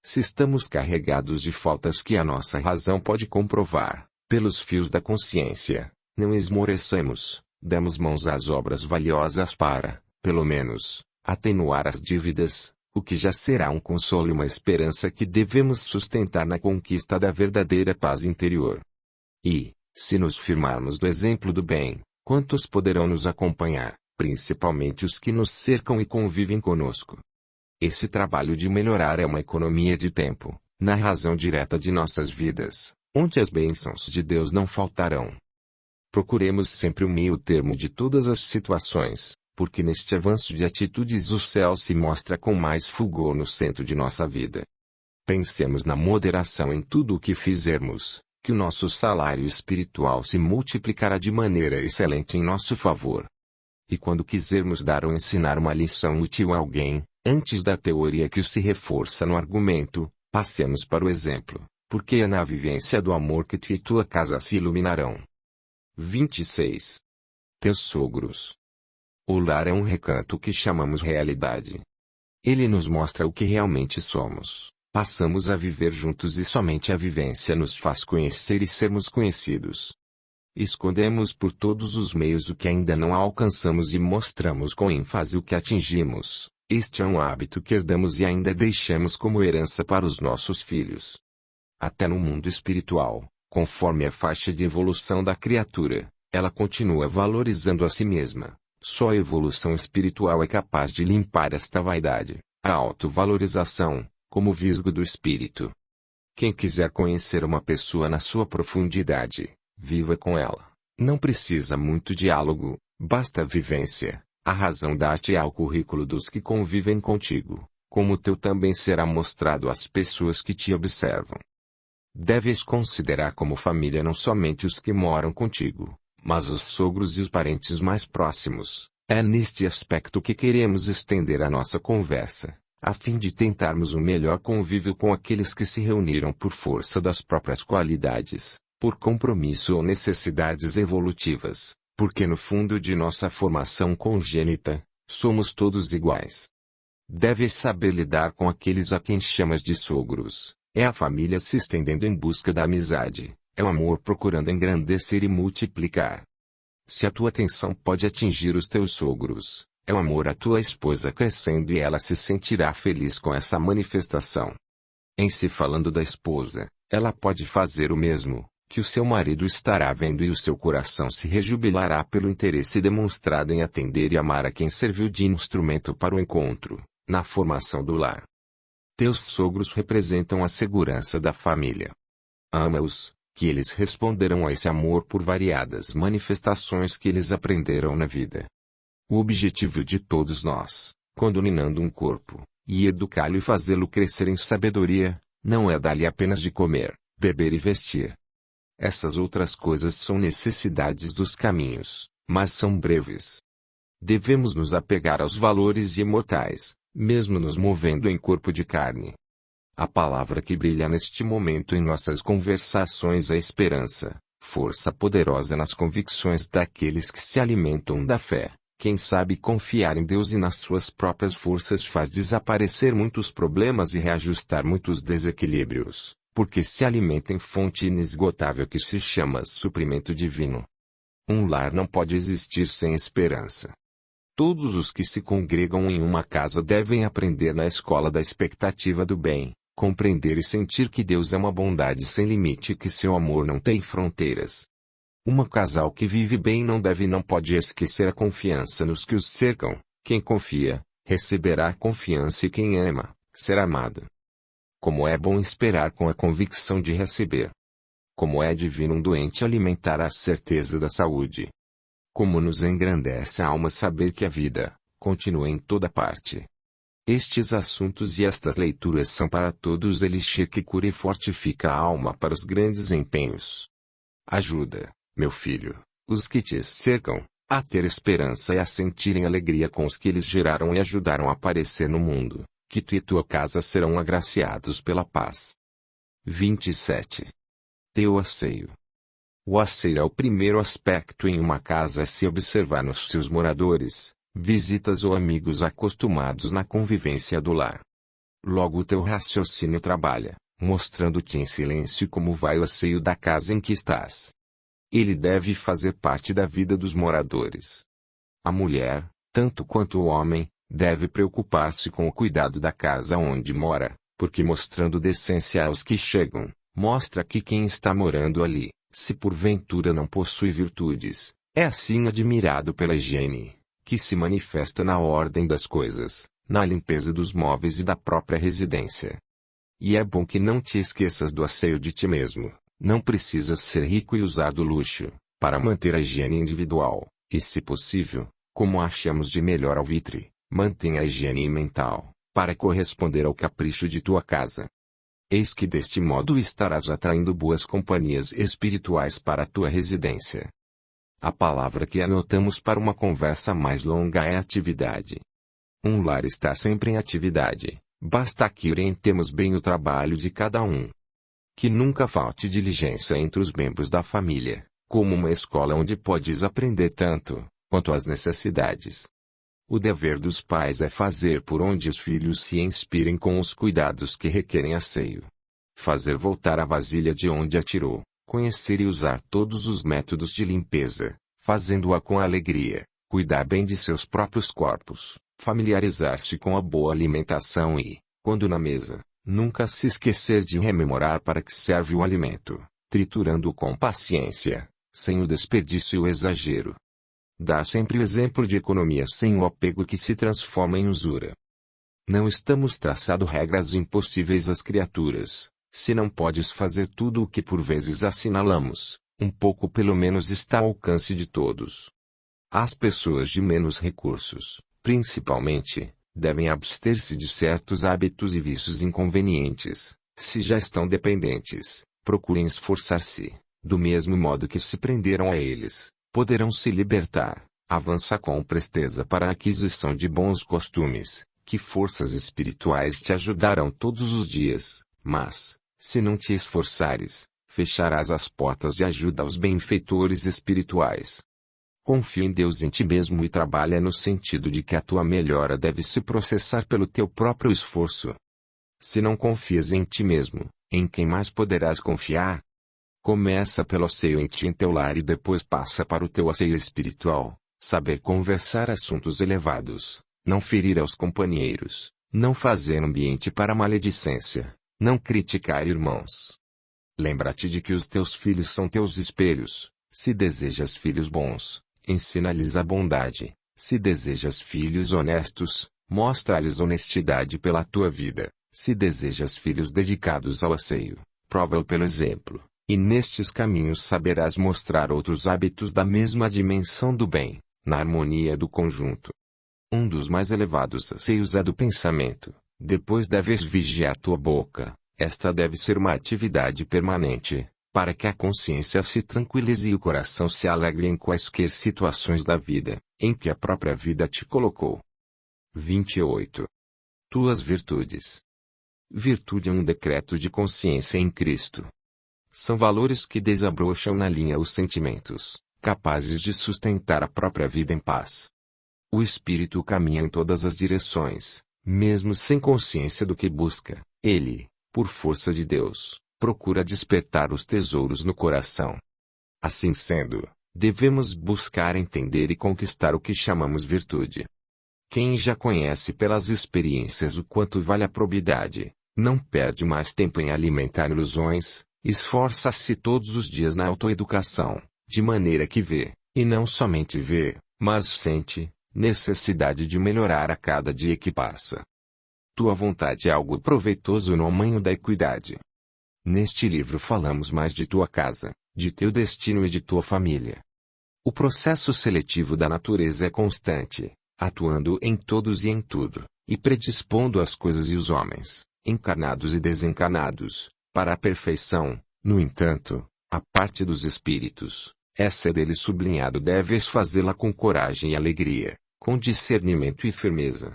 Se estamos carregados de faltas que a nossa razão pode comprovar, pelos fios da consciência, não esmorecemos, demos mãos às obras valiosas para, pelo menos, atenuar as dívidas, o que já será um consolo e uma esperança que devemos sustentar na conquista da verdadeira paz interior. E, se nos firmarmos do exemplo do bem, quantos poderão nos acompanhar, principalmente os que nos cercam e convivem conosco? Esse trabalho de melhorar é uma economia de tempo, na razão direta de nossas vidas, onde as bênçãos de Deus não faltarão. Procuremos sempre o meio termo de todas as situações, porque neste avanço de atitudes o céu se mostra com mais fulgor no centro de nossa vida. Pensemos na moderação em tudo o que fizermos, que o nosso salário espiritual se multiplicará de maneira excelente em nosso favor. E quando quisermos dar ou ensinar uma lição útil a alguém, antes da teoria que se reforça no argumento, passemos para o exemplo, porque é na vivência do amor que tu e tua casa se iluminarão. 26. Teus sogros. O lar é um recanto que chamamos realidade. Ele nos mostra o que realmente somos. Passamos a viver juntos e somente a vivência nos faz conhecer e sermos conhecidos. Escondemos por todos os meios o que ainda não alcançamos e mostramos com ênfase o que atingimos. Este é um hábito que herdamos e ainda deixamos como herança para os nossos filhos. Até no mundo espiritual, conforme a faixa de evolução da criatura, ela continua valorizando a si mesma. Só a evolução espiritual é capaz de limpar esta vaidade, a autovalorização, como visgo do espírito. Quem quiser conhecer uma pessoa na sua profundidade, viva com ela. Não precisa muito diálogo, basta a vivência. A razão dá-te ao currículo dos que convivem contigo, como o teu também será mostrado às pessoas que te observam. Deves considerar como família não somente os que moram contigo, mas os sogros e os parentes mais próximos. É neste aspecto que queremos estender a nossa conversa, a fim de tentarmos um melhor convívio com aqueles que se reuniram por força das próprias qualidades, por compromisso ou necessidades evolutivas, porque no fundo de nossa formação congênita, somos todos iguais. Deves saber lidar com aqueles a quem chamas de sogros. É a família se estendendo em busca da amizade, é o amor procurando engrandecer e multiplicar. Se a tua atenção pode atingir os teus sogros, é o amor à tua esposa crescendo e ela se sentirá feliz com essa manifestação. Em se falando da esposa, ela pode fazer o mesmo, que o seu marido estará vendo e o seu coração se rejubilará pelo interesse demonstrado em atender e amar a quem serviu de instrumento para o encontro, na formação do lar. Teus sogros representam a segurança da família. Ama-os, que eles responderão a esse amor por variadas manifestações que eles aprenderam na vida. O objetivo de todos nós, quando unando um corpo, e educá-lo e fazê-lo crescer em sabedoria, não é dar-lhe apenas de comer, beber e vestir. Essas outras coisas são necessidades dos caminhos, mas são breves. Devemos nos apegar aos valores imortais, mesmo nos movendo em corpo de carne. A palavra que brilha neste momento em nossas conversações é esperança, força poderosa nas convicções daqueles que se alimentam da fé. Quem sabe confiar em Deus e nas suas próprias forças faz desaparecer muitos problemas e reajustar muitos desequilíbrios, porque se alimenta em fonte inesgotável que se chama suprimento divino. Um lar não pode existir sem esperança. Todos os que se congregam em uma casa devem aprender na escola da expectativa do bem, compreender e sentir que Deus é uma bondade sem limite e que seu amor não tem fronteiras. Um casal que vive bem não pode esquecer a confiança nos que os cercam. Quem confia, receberá confiança e quem ama, será amado. Como é bom esperar com a convicção de receber. Como é divino um doente alimentar a certeza da saúde. Como nos engrandece a alma saber que a vida continua em toda parte. Estes assuntos e estas leituras são para todos elixir que cura e fortifica a alma para os grandes empenhos. Ajuda, meu filho, os que te cercam, a ter esperança e a sentirem alegria com os que eles geraram e ajudaram a aparecer no mundo, que tu e tua casa serão agraciados pela paz. 27. Teu asseio. O asseio é o primeiro aspecto em uma casa a se observar nos seus moradores, visitas ou amigos acostumados na convivência do lar. Logo o teu raciocínio trabalha, mostrando-te em silêncio como vai o asseio da casa em que estás. Ele deve fazer parte da vida dos moradores. A mulher, tanto quanto o homem, deve preocupar-se com o cuidado da casa onde mora, porque mostrando decência aos que chegam, mostra que quem está morando ali, se porventura não possui virtudes, é assim admirado pela higiene, que se manifesta na ordem das coisas, na limpeza dos móveis e da própria residência. E é bom que não te esqueças do asseio de ti mesmo. Não precisas ser rico e usar do luxo, para manter a higiene individual, e se possível, como achamos de melhor alvitre, mantenha a higiene mental, para corresponder ao capricho de tua casa. Eis que deste modo estarás atraindo boas companhias espirituais para a tua residência. A palavra que anotamos para uma conversa mais longa é atividade. Um lar está sempre em atividade, basta que orientemos bem o trabalho de cada um. Que nunca falte diligência entre os membros da família, como uma escola onde podes aprender tanto, quanto as necessidades. O dever dos pais é fazer por onde os filhos se inspirem com os cuidados que requerem asseio. Fazer voltar a vasilha de onde a tirou, conhecer e usar todos os métodos de limpeza, fazendo-a com alegria, cuidar bem de seus próprios corpos, familiarizar-se com a boa alimentação e, quando na mesa, nunca se esquecer de rememorar para que serve o alimento, triturando-o com paciência, sem o desperdício e o exagero. Dar sempre o exemplo de economia sem o apego que se transforma em usura. Não estamos traçando regras impossíveis às criaturas. Se não podes fazer tudo o que por vezes assinalamos, um pouco pelo menos está ao alcance de todos. As pessoas de menos recursos, principalmente, devem abster-se de certos hábitos e vícios inconvenientes. Se já estão dependentes, procurem esforçar-se, do mesmo modo que se prenderam a eles, poderão se libertar. Avança com presteza para a aquisição de bons costumes, que forças espirituais te ajudarão todos os dias, mas, se não te esforçares, fecharás as portas de ajuda aos benfeitores espirituais. Confia em Deus em ti mesmo e trabalha no sentido de que a tua melhora deve se processar pelo teu próprio esforço. Se não confias em ti mesmo, em quem mais poderás confiar? Começa pelo asseio em ti em teu lar e depois passa para o teu asseio espiritual, saber conversar assuntos elevados, não ferir aos companheiros, não fazer ambiente para maledicência, não criticar irmãos. Lembra-te de que os teus filhos são teus espelhos. Se desejas filhos bons, ensina-lhes a bondade. Se desejas filhos honestos, mostra-lhes honestidade pela tua vida. Se desejas filhos dedicados ao asseio, prova-o pelo exemplo, e nestes caminhos saberás mostrar outros hábitos da mesma dimensão do bem, na harmonia do conjunto. Um dos mais elevados asseios é do pensamento. Depois deves vigiar tua boca. Esta deve ser uma atividade permanente, para que a consciência se tranquilize e o coração se alegre em quaisquer situações da vida, em que a própria vida te colocou. 28. Tuas virtudes. Virtude é um decreto de consciência em Cristo. São valores que desabrocham na linha os sentimentos, capazes de sustentar a própria vida em paz. O espírito caminha em todas as direções, mesmo sem consciência do que busca. Ele, por força de Deus, procura despertar os tesouros no coração. Assim sendo, devemos buscar entender e conquistar o que chamamos virtude. Quem já conhece pelas experiências o quanto vale a probidade, não perde mais tempo em alimentar ilusões, esforça-se todos os dias na autoeducação, de maneira que vê, e não somente vê, mas sente, necessidade de melhorar a cada dia que passa. Tua vontade é algo proveitoso no amanho da equidade. Neste livro falamos mais de tua casa, de teu destino e de tua família. O processo seletivo da natureza é constante, atuando em todos e em tudo, e predispondo as coisas e os homens, encarnados e desencarnados, para a perfeição. No entanto, a parte dos espíritos, essa é dele sublinhado, deves fazê-la com coragem e alegria, com discernimento e firmeza.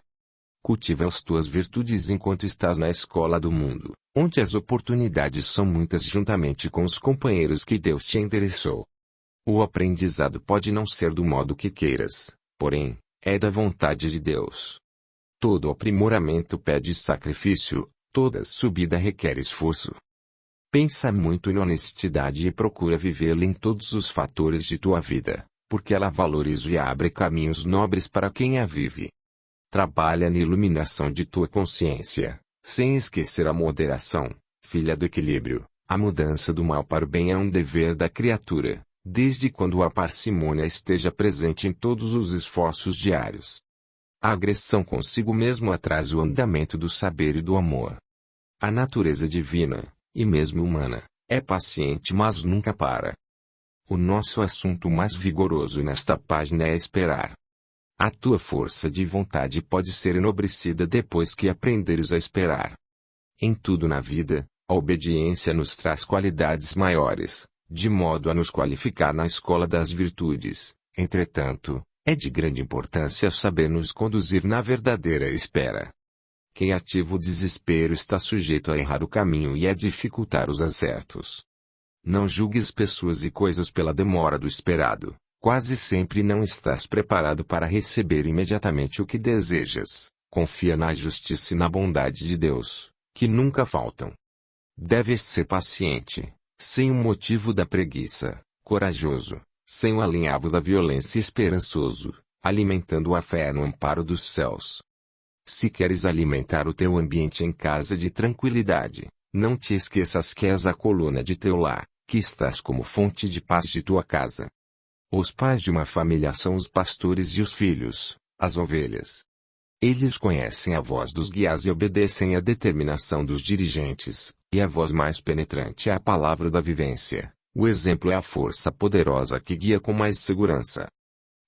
Cultiva as tuas virtudes enquanto estás na escola do mundo, onde as oportunidades são muitas juntamente com os companheiros que Deus te endereçou. O aprendizado pode não ser do modo que queiras, porém, é da vontade de Deus. Todo aprimoramento pede sacrifício, toda subida requer esforço. Pensa muito em honestidade e procura vivê-la em todos os fatores de tua vida, porque ela valoriza e abre caminhos nobres para quem a vive. Trabalha na iluminação de tua consciência, sem esquecer a moderação, filha do equilíbrio. A mudança do mal para o bem é um dever da criatura, desde quando a parcimônia esteja presente em todos os esforços diários. A agressão consigo mesmo atrasa o andamento do saber e do amor. A natureza divina, e mesmo humana, é paciente mas nunca para. O nosso assunto mais vigoroso nesta página é esperar. A tua força de vontade pode ser enobrecida depois que aprenderes a esperar. Em tudo na vida, a obediência nos traz qualidades maiores, de modo a nos qualificar na escola das virtudes. Entretanto, é de grande importância saber nos conduzir na verdadeira espera. Quem ativa o desespero está sujeito a errar o caminho e a dificultar os acertos. Não julgues pessoas e coisas pela demora do esperado. Quase sempre não estás preparado para receber imediatamente o que desejas. Confia na justiça e na bondade de Deus, que nunca faltam. Deves ser paciente, sem o motivo da preguiça, corajoso, sem o alinhavo da violência e esperançoso, alimentando a fé no amparo dos céus. Se queres alimentar o teu ambiente em casa de tranquilidade, não te esqueças que és a coluna de teu lar, que estás como fonte de paz de tua casa. Os pais de uma família são os pastores e os filhos, as ovelhas. Eles conhecem a voz dos guias e obedecem à determinação dos dirigentes, e a voz mais penetrante é a palavra da vivência. O exemplo é a força poderosa que guia com mais segurança.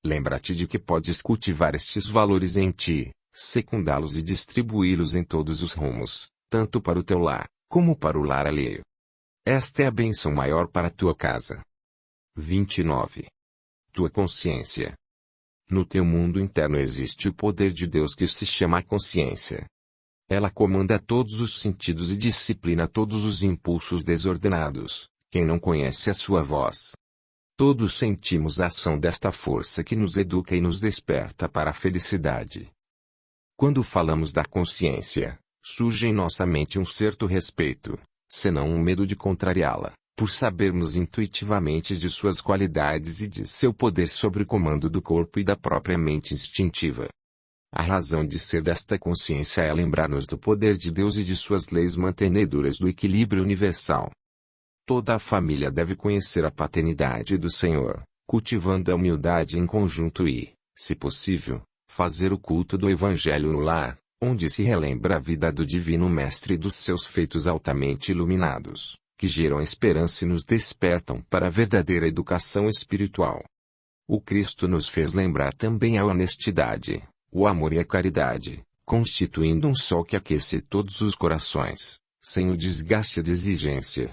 Lembra-te de que podes cultivar estes valores em ti, secundá-los e distribuí-los em todos os rumos, tanto para o teu lar, como para o lar alheio. Esta é a bênção maior para a tua casa. 29. Tua consciência. No teu mundo interno existe o poder de Deus que se chama consciência. Ela comanda todos os sentidos e disciplina todos os impulsos desordenados. Quem não conhece a sua voz? Todos sentimos a ação desta força que nos educa e nos desperta para a felicidade. Quando falamos da consciência, surge em nossa mente um certo respeito, senão um medo de contrariá-la, por sabermos intuitivamente de suas qualidades e de seu poder sobre o comando do corpo e da própria mente instintiva. A razão de ser desta consciência é lembrar-nos do poder de Deus e de suas leis mantenedoras do equilíbrio universal. Toda a família deve conhecer a paternidade do Senhor, cultivando a humildade em conjunto e, se possível, fazer o culto do Evangelho no lar, onde se relembra a vida do Divino Mestre e dos seus feitos altamente iluminados, que geram a esperança e nos despertam para a verdadeira educação espiritual. O Cristo nos fez lembrar também a honestidade, o amor e a caridade, constituindo um sol que aquece todos os corações, sem o desgaste da exigência.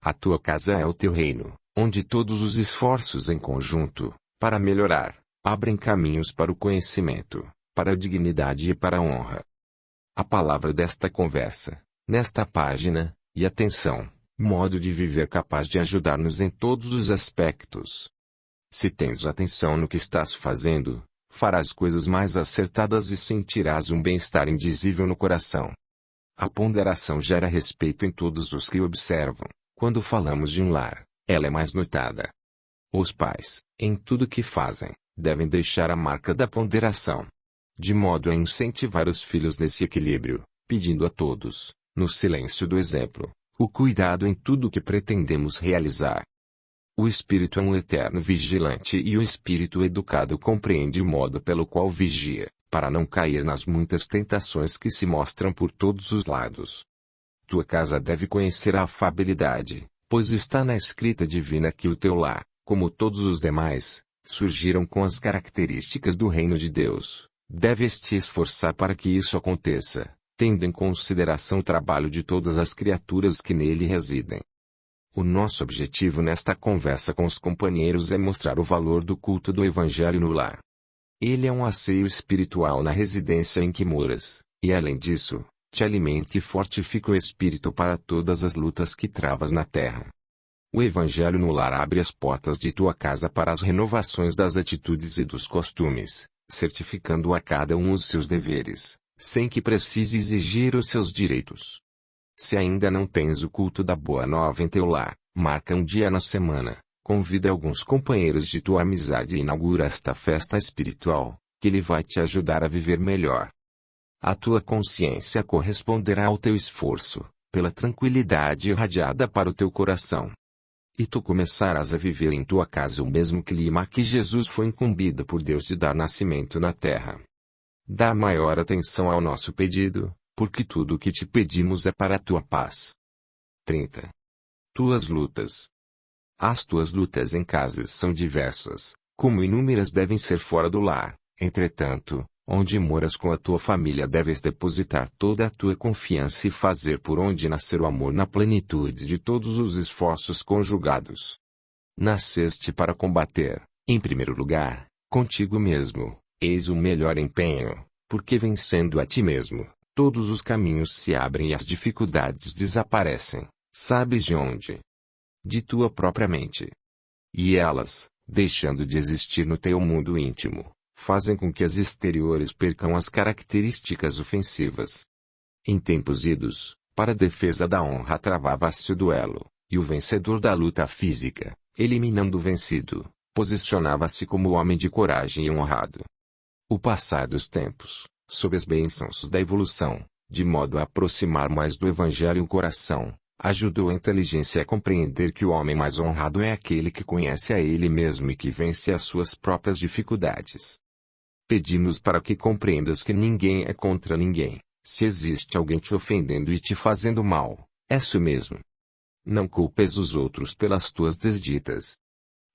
A tua casa é o teu reino, onde todos os esforços em conjunto, para melhorar, abrem caminhos para o conhecimento, para a dignidade e para a honra. A palavra desta conversa, nesta página, e atenção, modo de viver capaz de ajudar-nos em todos os aspectos. Se tens atenção no que estás fazendo, farás coisas mais acertadas e sentirás um bem-estar indizível no coração. A ponderação gera respeito em todos os que observam. Quando falamos de um lar, ela é mais notada. Os pais, em tudo que fazem, devem deixar a marca da ponderação, de modo a incentivar os filhos nesse equilíbrio, pedindo a todos, no silêncio do exemplo, o cuidado em tudo que pretendemos realizar. O espírito é um eterno vigilante e o espírito educado compreende o modo pelo qual vigia, para não cair nas muitas tentações que se mostram por todos os lados. Tua casa deve conhecer a afabilidade, pois está na escrita divina que o teu lar, como todos os demais, surgiram com as características do reino de Deus. Deves te esforçar para que isso aconteça, tendo em consideração o trabalho de todas as criaturas que nele residem. O nosso objetivo nesta conversa com os companheiros é mostrar o valor do culto do Evangelho no lar. Ele é um asseio espiritual na residência em que moras, e além disso, te alimenta e fortifica o espírito para todas as lutas que travas na terra. O Evangelho no lar abre as portas de tua casa para as renovações das atitudes e dos costumes, certificando a cada um os seus deveres, sem que precise exigir os seus direitos. Se ainda não tens o culto da Boa Nova em teu lar, marca um dia na semana, convida alguns companheiros de tua amizade e inaugura esta festa espiritual, que ele vai te ajudar a viver melhor. A tua consciência corresponderá ao teu esforço, pela tranquilidade irradiada para o teu coração. E tu começarás a viver em tua casa o mesmo clima a que Jesus foi incumbido por Deus de dar nascimento na terra. Dá maior atenção ao nosso pedido, porque tudo o que te pedimos é para a tua paz. 30. Tuas lutas. As tuas lutas em casa são diversas, como inúmeras devem ser fora do lar. Entretanto, onde moras com a tua família deves depositar toda a tua confiança e fazer por onde nascer o amor na plenitude de todos os esforços conjugados. Nasceste para combater, em primeiro lugar, contigo mesmo, eis o melhor empenho, porque vencendo a ti mesmo, todos os caminhos se abrem e as dificuldades desaparecem, sabes de onde? De tua própria mente. E elas, deixando de existir no teu mundo íntimo, fazem com que as exteriores percam as características ofensivas. Em tempos idos, para a defesa da honra travava-se o duelo, e o vencedor da luta física, eliminando o vencido, posicionava-se como homem de coragem e honrado. O passar dos tempos, sob as bênçãos da evolução, de modo a aproximar mais do Evangelho o coração, ajudou a inteligência a compreender que o homem mais honrado é aquele que conhece a ele mesmo e que vence as suas próprias dificuldades. Pedimos para que compreendas que ninguém é contra ninguém. Se existe alguém te ofendendo e te fazendo mal, é isso mesmo. Não culpes os outros pelas tuas desditas.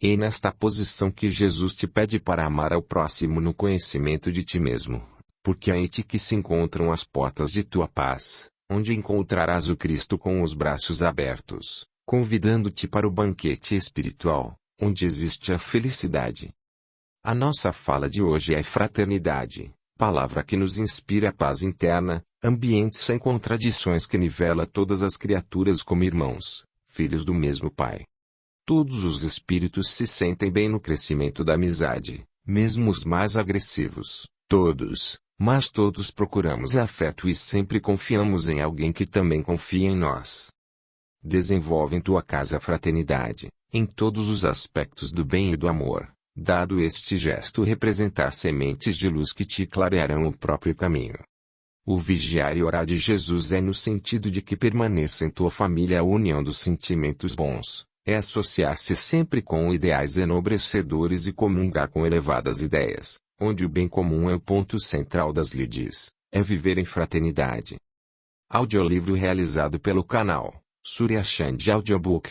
É nesta posição que Jesus te pede para amar ao próximo no conhecimento de ti mesmo, porque é em ti que se encontram as portas de tua paz, onde encontrarás o Cristo com os braços abertos, convidando-te para o banquete espiritual, onde existe a felicidade. A nossa fala de hoje é fraternidade, palavra que nos inspira a paz interna, ambiente sem contradições que nivela todas as criaturas como irmãos, filhos do mesmo Pai. Todos os espíritos se sentem bem no crescimento da amizade, mesmo os mais agressivos, mas todos procuramos afeto e sempre confiamos em alguém que também confia em nós. Desenvolve em tua casa a fraternidade, em todos os aspectos do bem e do amor. Dado este gesto representar sementes de luz que te clarearão o próprio caminho. O vigiar e orar de Jesus é no sentido de que permaneça em tua família a união dos sentimentos bons, é associar-se sempre com ideais enobrecedores e comungar com elevadas ideias, onde o bem comum é o ponto central das lides, é viver em fraternidade. Audiolivro realizado pelo canal Surya Chand Audiobook.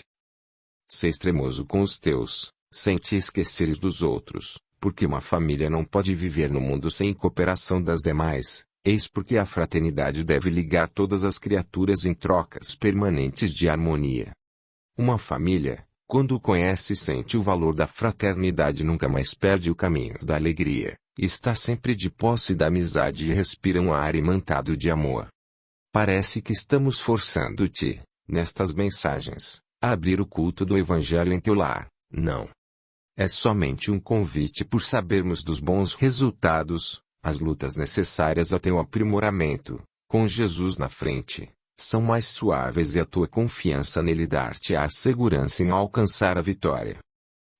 Sê extremoso com os teus, sem te esqueceres dos outros, porque uma família não pode viver no mundo sem cooperação das demais, eis porque a fraternidade deve ligar todas as criaturas em trocas permanentes de harmonia. Uma família, quando conhece e sente o valor da fraternidade nunca mais perde o caminho da alegria, está sempre de posse da amizade e respira um ar imantado de amor. Parece que estamos forçando-te, nestas mensagens, a abrir o culto do Evangelho em teu lar, não. É somente um convite por sabermos dos bons resultados, as lutas necessárias a teu aprimoramento, com Jesus na frente, são mais suaves e a tua confiança nele dar-te-á segurança em alcançar a vitória.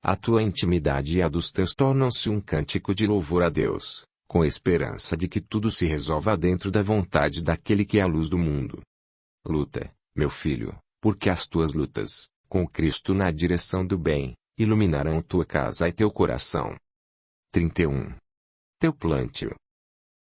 A tua intimidade e a dos teus tornam-se um cântico de louvor a Deus, com a esperança de que tudo se resolva dentro da vontade daquele que é a luz do mundo. Luta, meu filho, porque as tuas lutas, com Cristo na direção do bem, iluminarão tua casa e teu coração. 31. Teu plantio.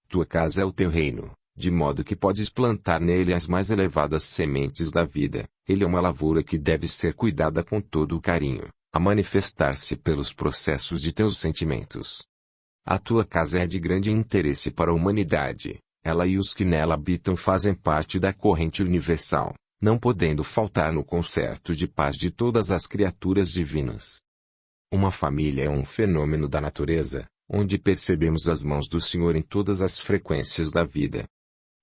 Tua casa é o teu reino, de modo que podes plantar nele as mais elevadas sementes da vida. Ele é uma lavoura que deve ser cuidada com todo o carinho, a manifestar-se pelos processos de teus sentimentos. A tua casa é de grande interesse para a humanidade, ela e os que nela habitam fazem parte da corrente universal, não podendo faltar no concerto de paz de todas as criaturas divinas. Uma família é um fenômeno da natureza, onde percebemos as mãos do Senhor em todas as frequências da vida.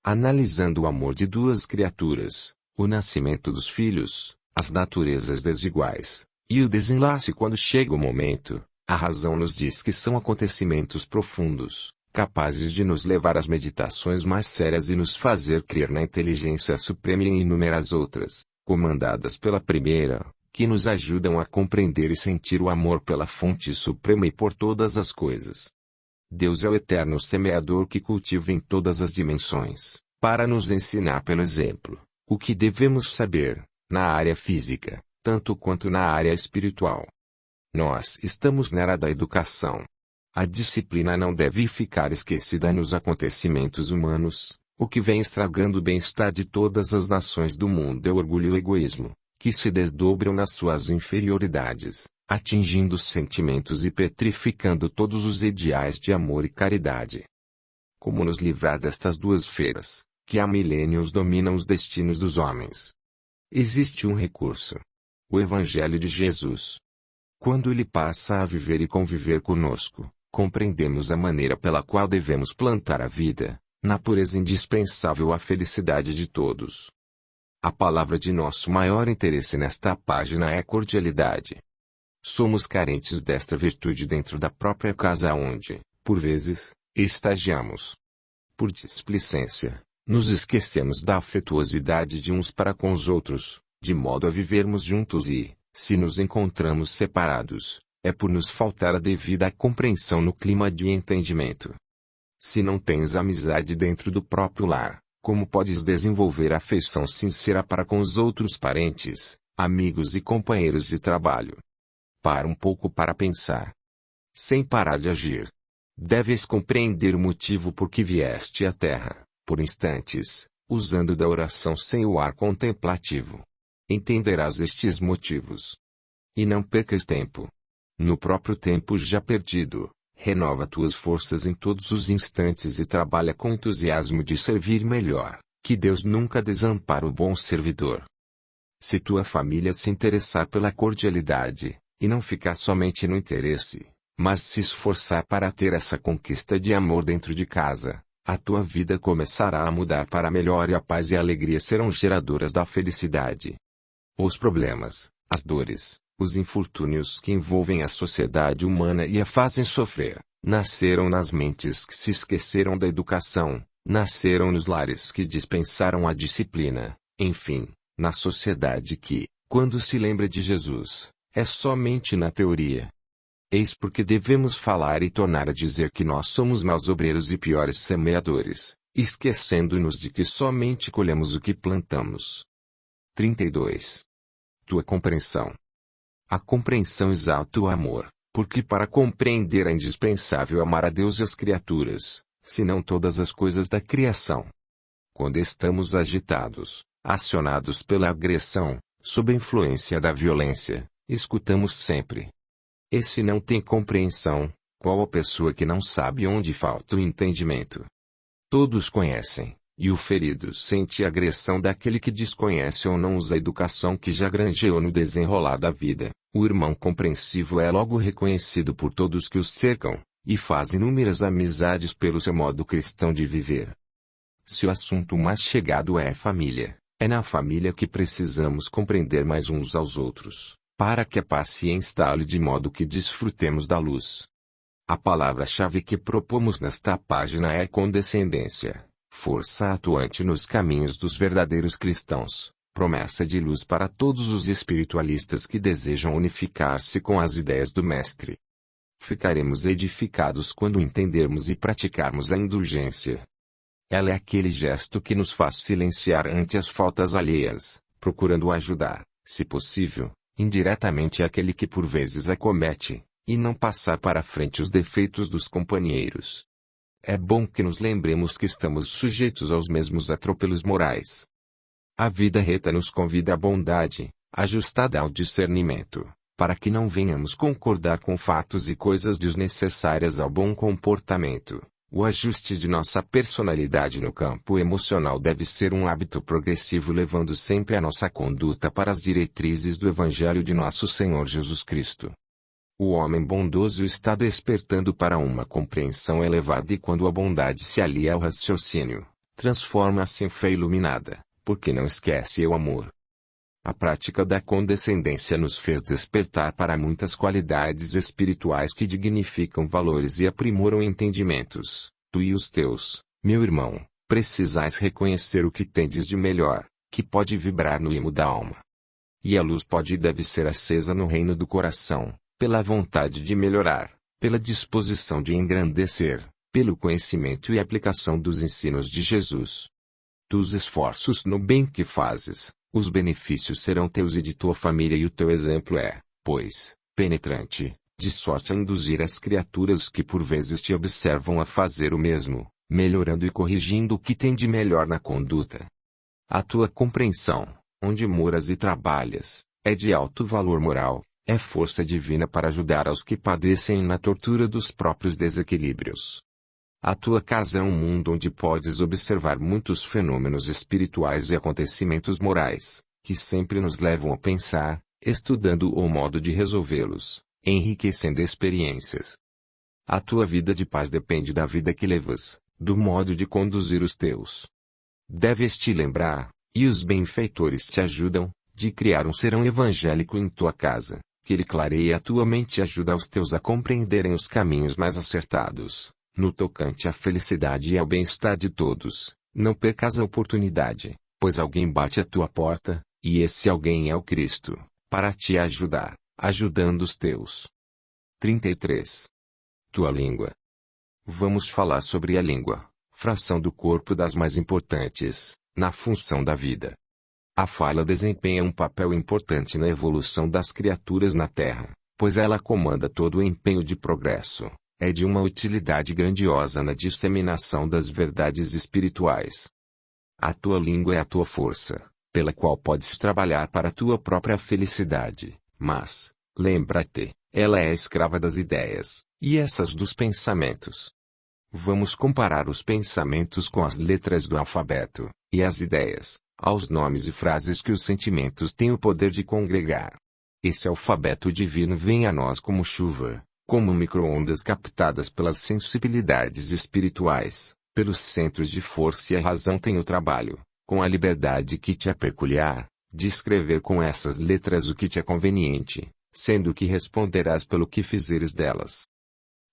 Analisando o amor de duas criaturas, o nascimento dos filhos, as naturezas desiguais, e o desenlace quando chega o momento, a razão nos diz que são acontecimentos profundos, capazes de nos levar às meditações mais sérias e nos fazer crer na inteligência suprema e em inúmeras outras, comandadas pela primeira, que nos ajudam a compreender e sentir o amor pela fonte suprema e por todas as coisas. Deus é o eterno semeador que cultiva em todas as dimensões, para nos ensinar pelo exemplo, o que devemos saber, na área física, tanto quanto na área espiritual. Nós estamos na era da educação. A disciplina não deve ficar esquecida nos acontecimentos humanos. O que vem estragando o bem-estar de todas as nações do mundo é o orgulho e o egoísmo, que se desdobram nas suas inferioridades, atingindo os sentimentos e petrificando todos os ideais de amor e caridade. Como nos livrar destas duas feras, que há milênios dominam os destinos dos homens? Existe um recurso: o Evangelho de Jesus. Quando ele passa a viver e conviver conosco, compreendemos a maneira pela qual devemos plantar a vida, na pureza indispensável à felicidade de todos. A palavra de nosso maior interesse nesta página é cordialidade. Somos carentes desta virtude dentro da própria casa onde, por vezes, estagiamos. Por displicência, nos esquecemos da afetuosidade de uns para com os outros, de modo a vivermos juntos e, se nos encontramos separados, é por nos faltar a devida compreensão no clima de entendimento. Se não tens amizade dentro do próprio lar, como podes desenvolver afeição sincera para com os outros parentes, amigos e companheiros de trabalho? Para um pouco para pensar. Sem parar de agir. Deves compreender o motivo por que vieste à terra, por instantes, usando da oração sem o ar contemplativo. Entenderás estes motivos. E não percas tempo. No próprio tempo já perdido, renova tuas forças em todos os instantes e trabalha com entusiasmo de servir melhor, que Deus nunca desampara o bom servidor. Se tua família se interessar pela cordialidade, e não ficar somente no interesse, mas se esforçar para ter essa conquista de amor dentro de casa, a tua vida começará a mudar para melhor e a paz e a alegria serão geradoras da felicidade. Os problemas, as dores, os infortúnios que envolvem a sociedade humana e a fazem sofrer, nasceram nas mentes que se esqueceram da educação, nasceram nos lares que dispensaram a disciplina, enfim, na sociedade que, quando se lembra de Jesus, é somente na teoria. Eis porque devemos falar e tornar a dizer que nós somos maus obreiros e piores semeadores, esquecendo-nos de que somente colhemos o que plantamos. 32. Tua compreensão. A compreensão exalta o amor, porque para compreender é indispensável amar a Deus e as criaturas, se não todas as coisas da criação. Quando estamos agitados, acionados pela agressão, sob a influência da violência, escutamos sempre. Esse não tem compreensão, qual a pessoa que não sabe onde falta o entendimento. Todos conhecem, e o ferido sente a agressão daquele que desconhece ou não usa a educação que já granjeou no desenrolar da vida. O irmão compreensivo é logo reconhecido por todos que o cercam, e faz inúmeras amizades pelo seu modo cristão de viver. Se o assunto mais chegado é família, é na família que precisamos compreender mais uns aos outros, para que a paz se instale de modo que desfrutemos da luz. A palavra-chave que propomos nesta página é condescendência, força atuante nos caminhos dos verdadeiros cristãos, promessa de luz para todos os espiritualistas que desejam unificar-se com as ideias do Mestre. Ficaremos edificados quando entendermos e praticarmos a indulgência. Ela é aquele gesto que nos faz silenciar ante as faltas alheias, procurando ajudar, se possível, indiretamente aquele que por vezes a comete, e não passar para frente os defeitos dos companheiros. É bom que nos lembremos que estamos sujeitos aos mesmos atropelos morais. A vida reta nos convida à bondade, ajustada ao discernimento, para que não venhamos concordar com fatos e coisas desnecessárias ao bom comportamento. O ajuste de nossa personalidade no campo emocional deve ser um hábito progressivo, levando sempre a nossa conduta para as diretrizes do Evangelho de nosso Senhor Jesus Cristo. O homem bondoso está despertando para uma compreensão elevada e quando a bondade se alia ao raciocínio, transforma-se em fé iluminada, porque não esquece o amor. A prática da condescendência nos fez despertar para muitas qualidades espirituais que dignificam valores e aprimoram entendimentos, Tu e os teus, meu irmão, precisais reconhecer o que tendes de melhor, que pode vibrar no imo da alma. E a luz pode e deve ser acesa no reino do coração, pela vontade de melhorar, pela disposição de engrandecer, pelo conhecimento e aplicação dos ensinos de Jesus. Dos esforços no bem que fazes, os benefícios serão teus e de tua família, e o teu exemplo é, pois, penetrante, de sorte a induzir as criaturas que por vezes te observam a fazer o mesmo, melhorando e corrigindo o que tem de melhor na conduta. A tua compreensão, onde moras e trabalhas, é de alto valor moral, é força divina para ajudar aos que padecem na tortura dos próprios desequilíbrios. A tua casa é um mundo onde podes observar muitos fenômenos espirituais e acontecimentos morais, que sempre nos levam a pensar, estudando o modo de resolvê-los, enriquecendo experiências. A tua vida de paz depende da vida que levas, do modo de conduzir os teus. Deves te lembrar, e os benfeitores te ajudam, de criar um serão evangélico em tua casa, que ele clareie a tua mente e ajuda os teus a compreenderem os caminhos mais acertados. No tocante à felicidade e ao bem-estar de todos, não percas a oportunidade, pois alguém bate à tua porta, e esse alguém é o Cristo, para te ajudar, ajudando os teus. 33. Tua língua. Vamos falar sobre a língua, fração do corpo das mais importantes, na função da vida. A fala desempenha um papel importante na evolução das criaturas na Terra, pois ela comanda todo o empenho de progresso. É de uma utilidade grandiosa na disseminação das verdades espirituais. A tua língua é a tua força, pela qual podes trabalhar para a tua própria felicidade, mas, lembra-te, ela é escrava das ideias, e essas dos pensamentos. Vamos comparar os pensamentos com as letras do alfabeto, e as ideias, aos nomes e frases que os sentimentos têm o poder de congregar. Esse alfabeto divino vem a nós como chuva, como micro-ondas captadas pelas sensibilidades espirituais, pelos centros de força, e a razão tem o trabalho, com a liberdade que te é peculiar, de escrever com essas letras o que te é conveniente, sendo que responderás pelo que fizeres delas.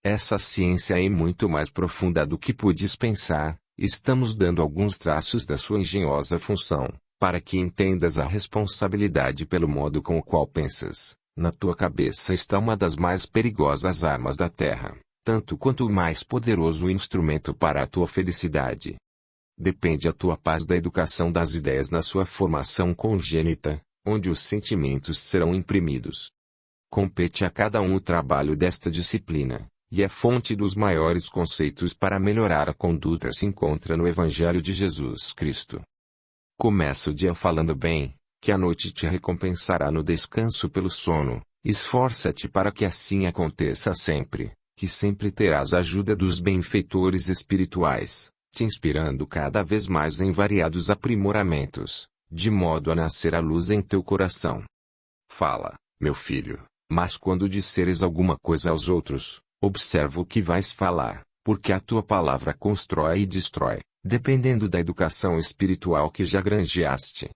Essa ciência é muito mais profunda do que podes pensar. Estamos dando alguns traços da sua engenhosa função, para que entendas a responsabilidade pelo modo com o qual pensas. Na tua cabeça está uma das mais perigosas armas da Terra, tanto quanto o mais poderoso instrumento para a tua felicidade. Depende a tua paz da educação das ideias na sua formação congênita, onde os sentimentos serão imprimidos. Compete a cada um o trabalho desta disciplina, e a fonte dos maiores conceitos para melhorar a conduta se encontra no Evangelho de Jesus Cristo. Começa o dia falando bem, que a noite te recompensará no descanso pelo sono. Esforça-te para que assim aconteça sempre, que sempre terás a ajuda dos benfeitores espirituais, te inspirando cada vez mais em variados aprimoramentos, de modo a nascer a luz em teu coração. Fala, meu filho, mas quando disseres alguma coisa aos outros, observa o que vais falar, porque a tua palavra constrói e destrói, dependendo da educação espiritual que já granjeaste.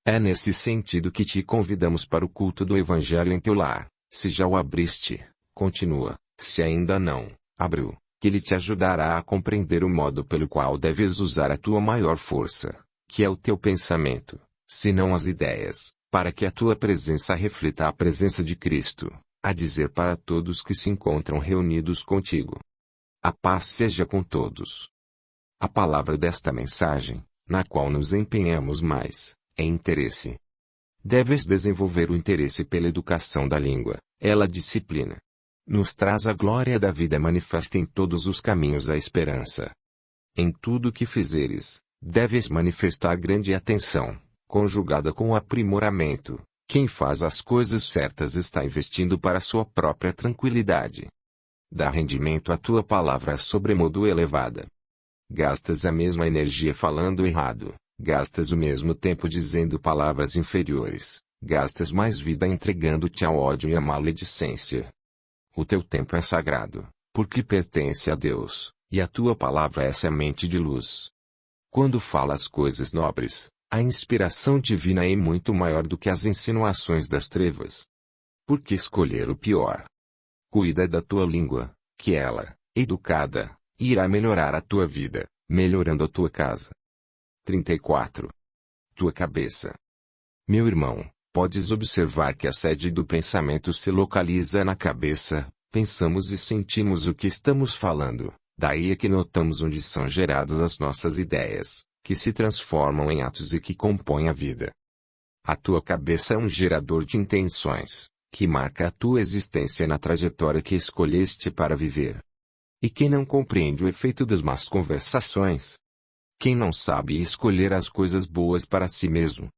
É nesse sentido que te convidamos para o culto do Evangelho em teu lar. Se já o abriste, continua. Se ainda não, abre-o, que ele te ajudará a compreender o modo pelo qual deves usar a tua maior força, que é o teu pensamento, se não as ideias, para que a tua presença reflita a presença de Cristo, a dizer para todos que se encontram reunidos contigo. A paz seja com todos. A palavra desta mensagem, na qual nos empenhamos mais, é interesse. Deves desenvolver o interesse pela educação da língua, ela disciplina. Nos traz a glória da vida manifesta em todos os caminhos a esperança. Em tudo que fizeres, deves manifestar grande atenção, conjugada com o aprimoramento. Quem faz as coisas certas está investindo para sua própria tranquilidade. Dá rendimento à tua palavra sobremodo elevada. Gastas a mesma energia falando errado. Gastas o mesmo tempo dizendo palavras inferiores, gastas mais vida entregando-te ao ódio e à maledicência. O teu tempo é sagrado, porque pertence a Deus, e a tua palavra é semente de luz. Quando falas coisas nobres, a inspiração divina é muito maior do que as insinuações das trevas. Por que escolher o pior? Cuida da tua língua, que ela, educada, irá melhorar a tua vida, melhorando a tua casa. 34. Tua cabeça. Meu irmão, podes observar que a sede do pensamento se localiza na cabeça. Pensamos e sentimos o que estamos falando, daí é que notamos onde são geradas as nossas ideias, que se transformam em atos e que compõem a vida. A tua cabeça é um gerador de intenções, que marca a tua existência na trajetória que escolheste para viver. E quem não compreende o efeito das más conversações? Quem não sabe escolher as coisas boas para si mesmo?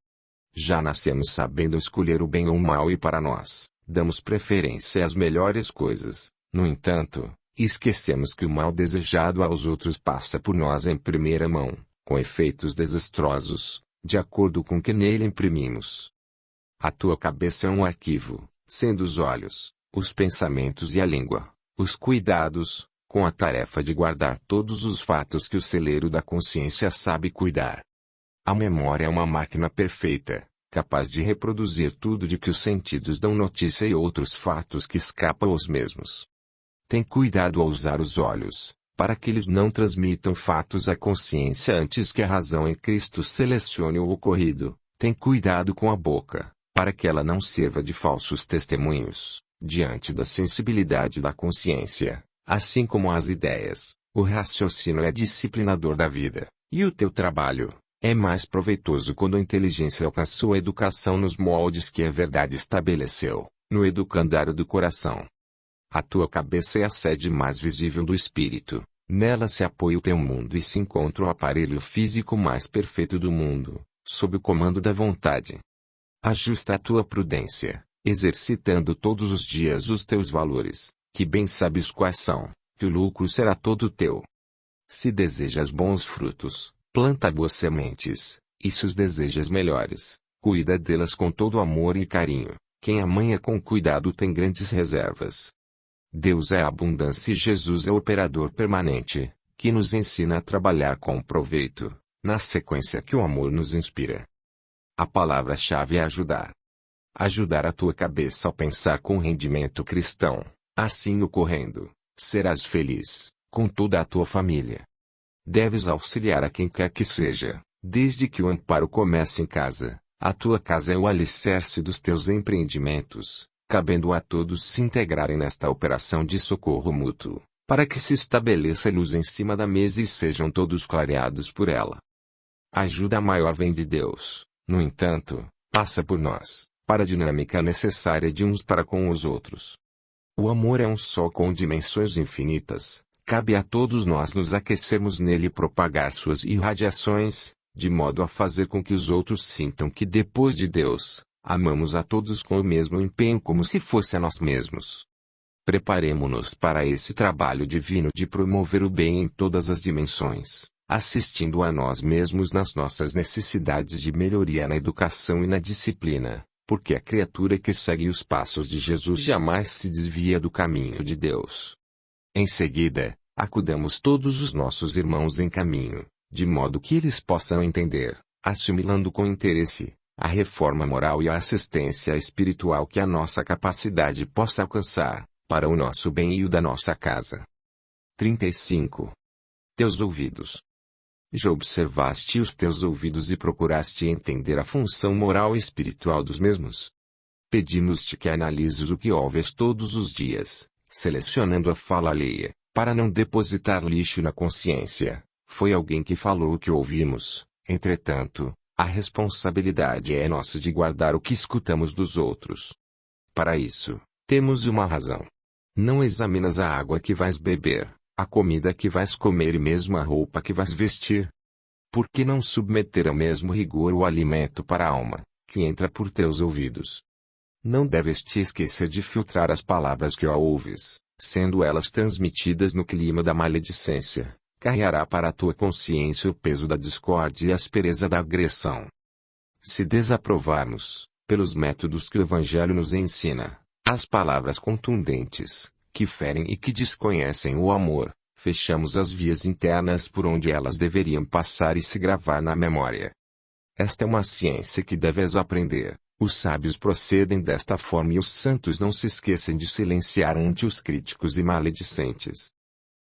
Já nascemos sabendo escolher o bem ou o mal e para nós, damos preferência às melhores coisas. No entanto, esquecemos que o mal desejado aos outros passa por nós em primeira mão, com efeitos desastrosos, de acordo com o que nele imprimimos. A tua cabeça é um arquivo, sendo os olhos, os pensamentos e a língua, os cuidados, com a tarefa de guardar todos os fatos que o celeiro da consciência sabe cuidar. A memória é uma máquina perfeita, capaz de reproduzir tudo de que os sentidos dão notícia e outros fatos que escapam aos mesmos. Tem cuidado ao usar os olhos, para que eles não transmitam fatos à consciência antes que a razão em Cristo selecione o ocorrido. Tem cuidado com a boca, para que ela não sirva de falsos testemunhos, diante da sensibilidade da consciência, assim como as ideias. O raciocínio é disciplinador da vida, e o teu trabalho é mais proveitoso quando a inteligência alcançou a educação nos moldes que a verdade estabeleceu, no educandário do coração. A tua cabeça é a sede mais visível do espírito, nela se apoia o teu mundo e se encontra o aparelho físico mais perfeito do mundo, sob o comando da vontade. Ajusta a tua prudência, exercitando todos os dias os teus valores, que bem sabes quais são, que o lucro será todo teu. Se desejas bons frutos, planta boas sementes, e se os desejas melhores, cuida delas com todo amor e carinho. Quem amanha com cuidado tem grandes reservas. Deus é a abundância e Jesus é o operador permanente, que nos ensina a trabalhar com proveito, na sequência que o amor nos inspira. A palavra-chave é ajudar. Ajudar a tua cabeça a pensar com rendimento cristão, assim ocorrendo, serás feliz, com toda a tua família. Deves auxiliar a quem quer que seja, desde que o amparo comece em casa. A tua casa é o alicerce dos teus empreendimentos, cabendo a todos se integrarem nesta operação de socorro mútuo, para que se estabeleça luz em cima da mesa e sejam todos clareados por ela. A ajuda maior vem de Deus, no entanto, passa por nós, para a dinâmica necessária de uns para com os outros. O amor é um só com dimensões infinitas. Cabe a todos nós nos aquecermos nele e propagar suas irradiações, de modo a fazer com que os outros sintam que depois de Deus, amamos a todos com o mesmo empenho como se fosse a nós mesmos. Preparemo-nos para esse trabalho divino de promover o bem em todas as dimensões, assistindo a nós mesmos nas nossas necessidades de melhoria na educação e na disciplina, porque a criatura que segue os passos de Jesus jamais se desvia do caminho de Deus. Em seguida, acudamos todos os nossos irmãos em caminho, de modo que eles possam entender, assimilando com interesse, a reforma moral e a assistência espiritual que a nossa capacidade possa alcançar, para o nosso bem e o da nossa casa. 35. Teus ouvidos. Já observaste os teus ouvidos e procuraste entender a função moral e espiritual dos mesmos? Pedimos-te que analises o que ouves todos os dias, selecionando a fala alheia, para não depositar lixo na consciência. Foi alguém que falou o que ouvimos, entretanto, a responsabilidade é nossa de guardar o que escutamos dos outros. Para isso, temos uma razão. Não examinas a água que vais beber, a comida que vais comer e mesmo a roupa que vais vestir? Por que não submeter ao mesmo rigor o alimento para a alma, que entra por teus ouvidos? Não deves te esquecer de filtrar as palavras que ouves, sendo elas transmitidas no clima da maledicência, carregará para a tua consciência o peso da discórdia e a aspereza da agressão. Se desaprovarmos, pelos métodos que o Evangelho nos ensina, as palavras contundentes, que ferem e que desconhecem o amor, fechamos as vias internas por onde elas deveriam passar e se gravar na memória. Esta é uma ciência que deves aprender. Os sábios procedem desta forma e os santos não se esquecem de silenciar ante os críticos e maledicentes.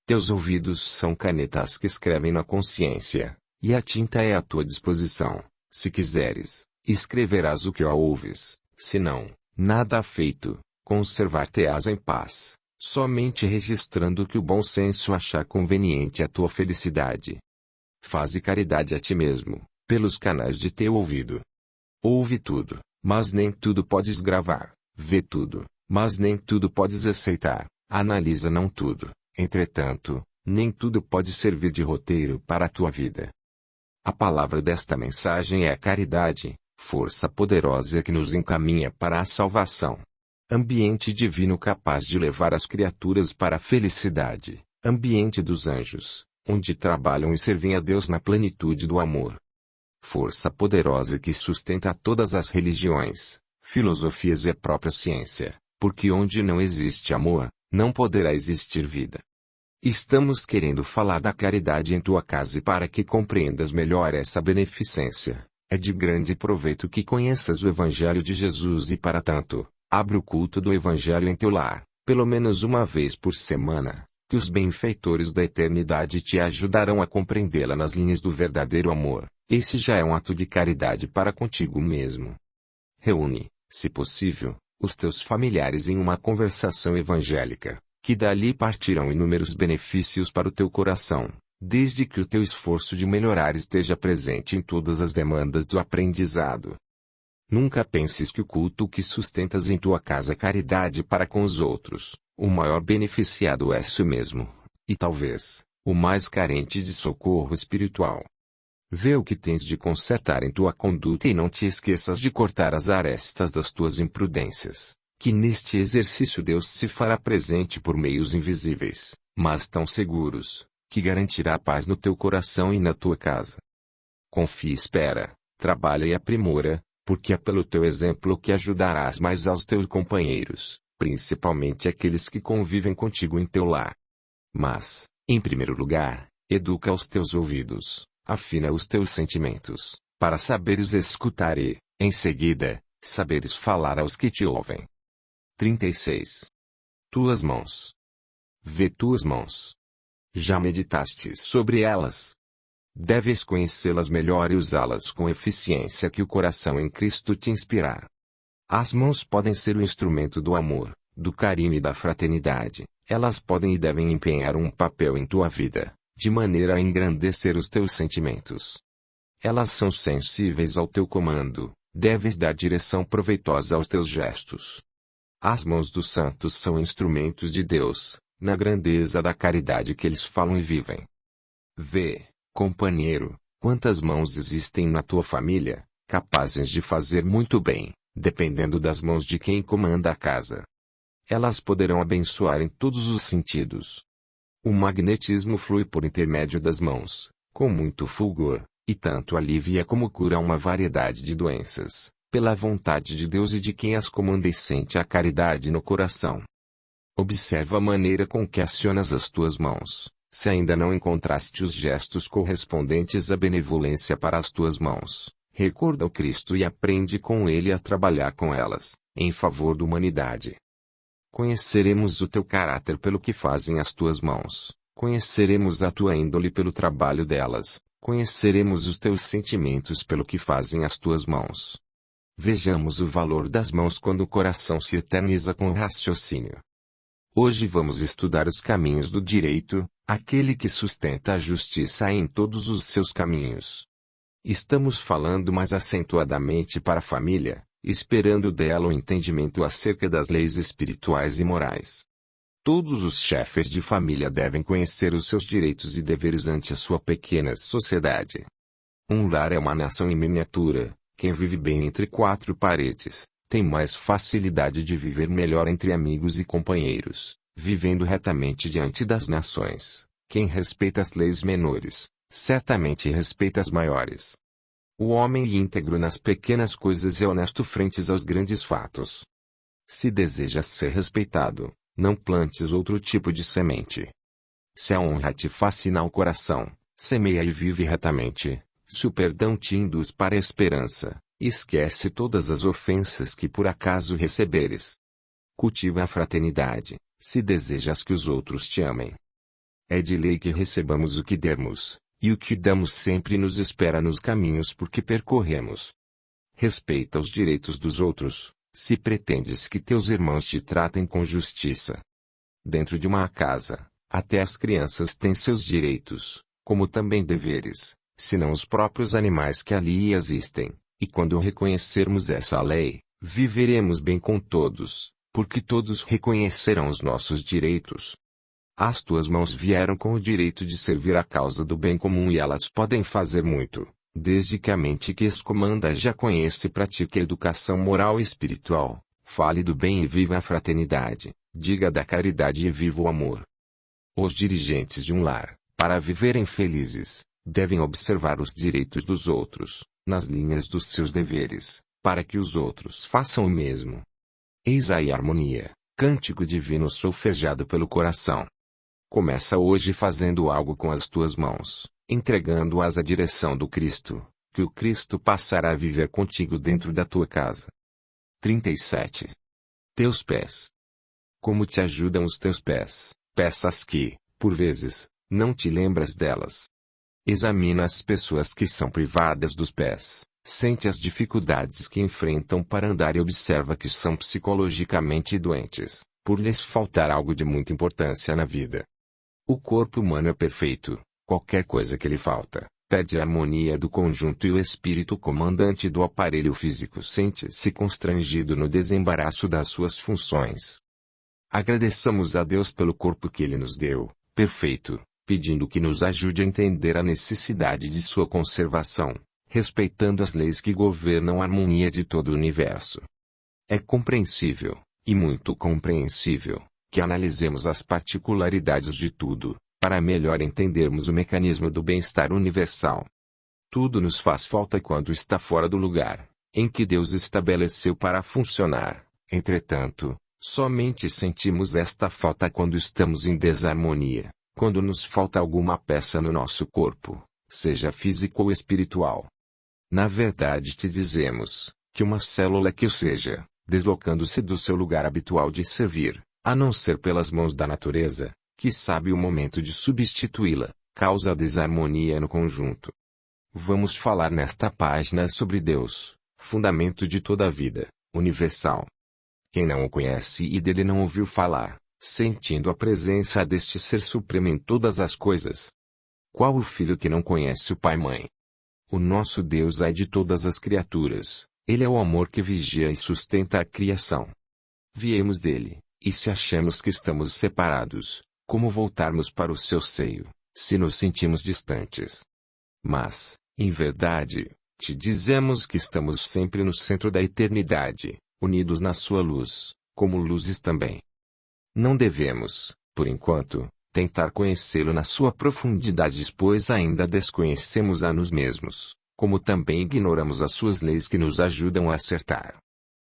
Teus ouvidos são canetas que escrevem na consciência, e a tinta é à tua disposição. Se quiseres, escreverás o que ouves, se não, nada feito, conservar-te-ás em paz, somente registrando o que o bom senso achar conveniente à tua felicidade. Faze caridade a ti mesmo, pelos canais de teu ouvido. Ouve tudo, mas nem tudo podes gravar, vê tudo, mas nem tudo podes aceitar, analisa não tudo, entretanto, nem tudo pode servir de roteiro para a tua vida. A palavra desta mensagem é caridade, força poderosa que nos encaminha para a salvação. Ambiente divino capaz de levar as criaturas para a felicidade, ambiente dos anjos, onde trabalham e servem a Deus na plenitude do amor. Força poderosa que sustenta todas as religiões, filosofias e a própria ciência, porque onde não existe amor, não poderá existir vida. Estamos querendo falar da caridade em tua casa e para que compreendas melhor essa beneficência, é de grande proveito que conheças o Evangelho de Jesus e para tanto, abre o culto do Evangelho em teu lar, pelo menos uma vez por semana, que os benfeitores da eternidade te ajudarão a compreendê-la nas linhas do verdadeiro amor. Esse já é um ato de caridade para contigo mesmo. Reúne, se possível, os teus familiares em uma conversação evangélica, que dali partirão inúmeros benefícios para o teu coração, desde que o teu esforço de melhorar esteja presente em todas as demandas do aprendizado. Nunca penses que o culto que sustentas em tua casa é caridade para com os outros, o maior beneficiado és tu mesmo, e talvez, o mais carente de socorro espiritual. Vê o que tens de consertar em tua conduta e não te esqueças de cortar as arestas das tuas imprudências, que neste exercício Deus se fará presente por meios invisíveis, mas tão seguros, que garantirá a paz no teu coração e na tua casa. Confia e espera, trabalha e aprimora, porque é pelo teu exemplo que ajudarás mais aos teus companheiros, principalmente aqueles que convivem contigo em teu lar. Mas, em primeiro lugar, educa os teus ouvidos. Afina os teus sentimentos, para saberes escutar e, em seguida, saberes falar aos que te ouvem. 36. Tuas mãos. Vê tuas mãos. Já meditaste sobre elas? Deves conhecê-las melhor e usá-las com eficiência que o coração em Cristo te inspirar. As mãos podem ser o instrumento do amor, do carinho e da fraternidade. Elas podem e devem empenhar um papel em tua vida, de maneira a engrandecer os teus sentimentos. Elas são sensíveis ao teu comando, deves dar direção proveitosa aos teus gestos. As mãos dos santos são instrumentos de Deus, na grandeza da caridade que eles falam e vivem. Vê, companheiro, quantas mãos existem na tua família, capazes de fazer muito bem, dependendo das mãos de quem comanda a casa. Elas poderão abençoar em todos os sentidos. O magnetismo flui por intermédio das mãos, com muito fulgor, e tanto alivia como cura uma variedade de doenças, pela vontade de Deus e de quem as comanda e sente a caridade no coração. Observa a maneira com que acionas as tuas mãos, se ainda não encontraste os gestos correspondentes à benevolência para as tuas mãos, recorda o Cristo e aprende com ele a trabalhar com elas, em favor da humanidade. Conheceremos o teu caráter pelo que fazem as tuas mãos, conheceremos a tua índole pelo trabalho delas, conheceremos os teus sentimentos pelo que fazem as tuas mãos. Vejamos o valor das mãos quando o coração se eterniza com o raciocínio. Hoje vamos estudar os caminhos do direito, aquele que sustenta a justiça em todos os seus caminhos. Estamos falando mais acentuadamente para a família, esperando dela o entendimento acerca das leis espirituais e morais. Todos os chefes de família devem conhecer os seus direitos e deveres ante a sua pequena sociedade. Um lar é uma nação em miniatura. Quem vive bem entre quatro paredes, tem mais facilidade de viver melhor entre amigos e companheiros, vivendo retamente diante das nações. Quem respeita as leis menores, certamente respeita as maiores. O homem íntegro nas pequenas coisas é honesto frente aos grandes fatos. Se desejas ser respeitado, não plantes outro tipo de semente. Se a honra te fascina o coração, semeia e vive retamente. Se o perdão te induz para a esperança, esquece todas as ofensas que por acaso receberes. Cultiva a fraternidade, se desejas que os outros te amem. É de lei que recebamos o que dermos, e o que damos sempre nos espera nos caminhos por que percorremos. Respeita os direitos dos outros, se pretendes que teus irmãos te tratem com justiça. Dentro de uma casa, até as crianças têm seus direitos, como também deveres, senão os próprios animais que ali existem, e quando reconhecermos essa lei, viveremos bem com todos, porque todos reconhecerão os nossos direitos. As tuas mãos vieram com o direito de servir a causa do bem comum e elas podem fazer muito, desde que a mente que as comanda já conheça e pratique a educação moral e espiritual, fale do bem e viva a fraternidade, diga da caridade e viva o amor. Os dirigentes de um lar, para viverem felizes, devem observar os direitos dos outros, nas linhas dos seus deveres, para que os outros façam o mesmo. Eis aí a harmonia, cântico divino solfejado pelo coração. Começa hoje fazendo algo com as tuas mãos, entregando-as à direção do Cristo, que o Cristo passará a viver contigo dentro da tua casa. 37. Teus pés. Como te ajudam os teus pés, peças que, por vezes, não te lembras delas. Examina as pessoas que são privadas dos pés, sente as dificuldades que enfrentam para andar e observa que são psicologicamente doentes, por lhes faltar algo de muita importância na vida. O corpo humano é perfeito, qualquer coisa que lhe falta, perde a harmonia do conjunto e o espírito comandante do aparelho físico sente-se constrangido no desembaraço das suas funções. Agradeçamos a Deus pelo corpo que Ele nos deu, perfeito, pedindo que nos ajude a entender a necessidade de sua conservação, respeitando as leis que governam a harmonia de todo o universo. É compreensível, e muito compreensível, que analisemos as particularidades de tudo, para melhor entendermos o mecanismo do bem-estar universal. Tudo nos faz falta quando está fora do lugar, em que Deus estabeleceu para funcionar. Entretanto, somente sentimos esta falta quando estamos em desarmonia, quando nos falta alguma peça no nosso corpo, seja físico ou espiritual. Na verdade te dizemos, que uma célula que o seja, deslocando-se do seu lugar habitual de servir, a não ser pelas mãos da natureza, que sabe o momento de substituí-la, causa desarmonia no conjunto. Vamos falar nesta página sobre Deus, fundamento de toda a vida, universal. Quem não o conhece e dele não ouviu falar, sentindo a presença deste Ser Supremo em todas as coisas? Qual o filho que não conhece o pai e mãe? O nosso Deus é de todas as criaturas, Ele é o amor que vigia e sustenta a criação. Viemos dele, e se achamos que estamos separados, como voltarmos para o seu seio, se nos sentimos distantes? Mas, em verdade, te dizemos que estamos sempre no centro da eternidade, unidos na sua luz, como luzes também. Não devemos, por enquanto, tentar conhecê-lo na sua profundidade, pois ainda desconhecemos a nós mesmos, como também ignoramos as suas leis que nos ajudam a acertar.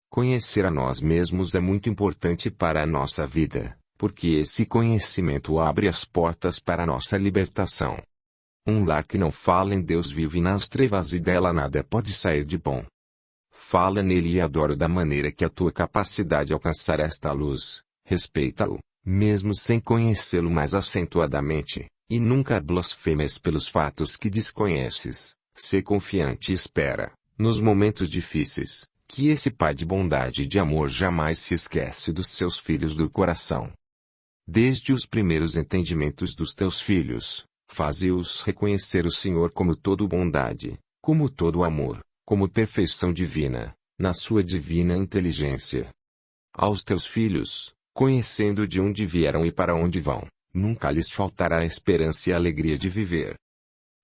Conhecer a nós mesmos é muito importante para a nossa vida, porque esse conhecimento abre as portas para a nossa libertação. Um lar que não fala em Deus vive nas trevas e dela nada pode sair de bom. Fala nele e adora da maneira que a tua capacidade alcançar esta luz, respeita-o, mesmo sem conhecê-lo mais acentuadamente, e nunca blasfemes pelos fatos que desconheces. Sê confiante e espera, nos momentos difíceis, que esse Pai de bondade e de amor jamais se esquece dos seus filhos do coração. Desde os primeiros entendimentos dos teus filhos, faze-os reconhecer o Senhor como todo bondade, como todo amor, como perfeição divina, na sua divina inteligência. Aos teus filhos, conhecendo de onde vieram e para onde vão, nunca lhes faltará a esperança e a alegria de viver.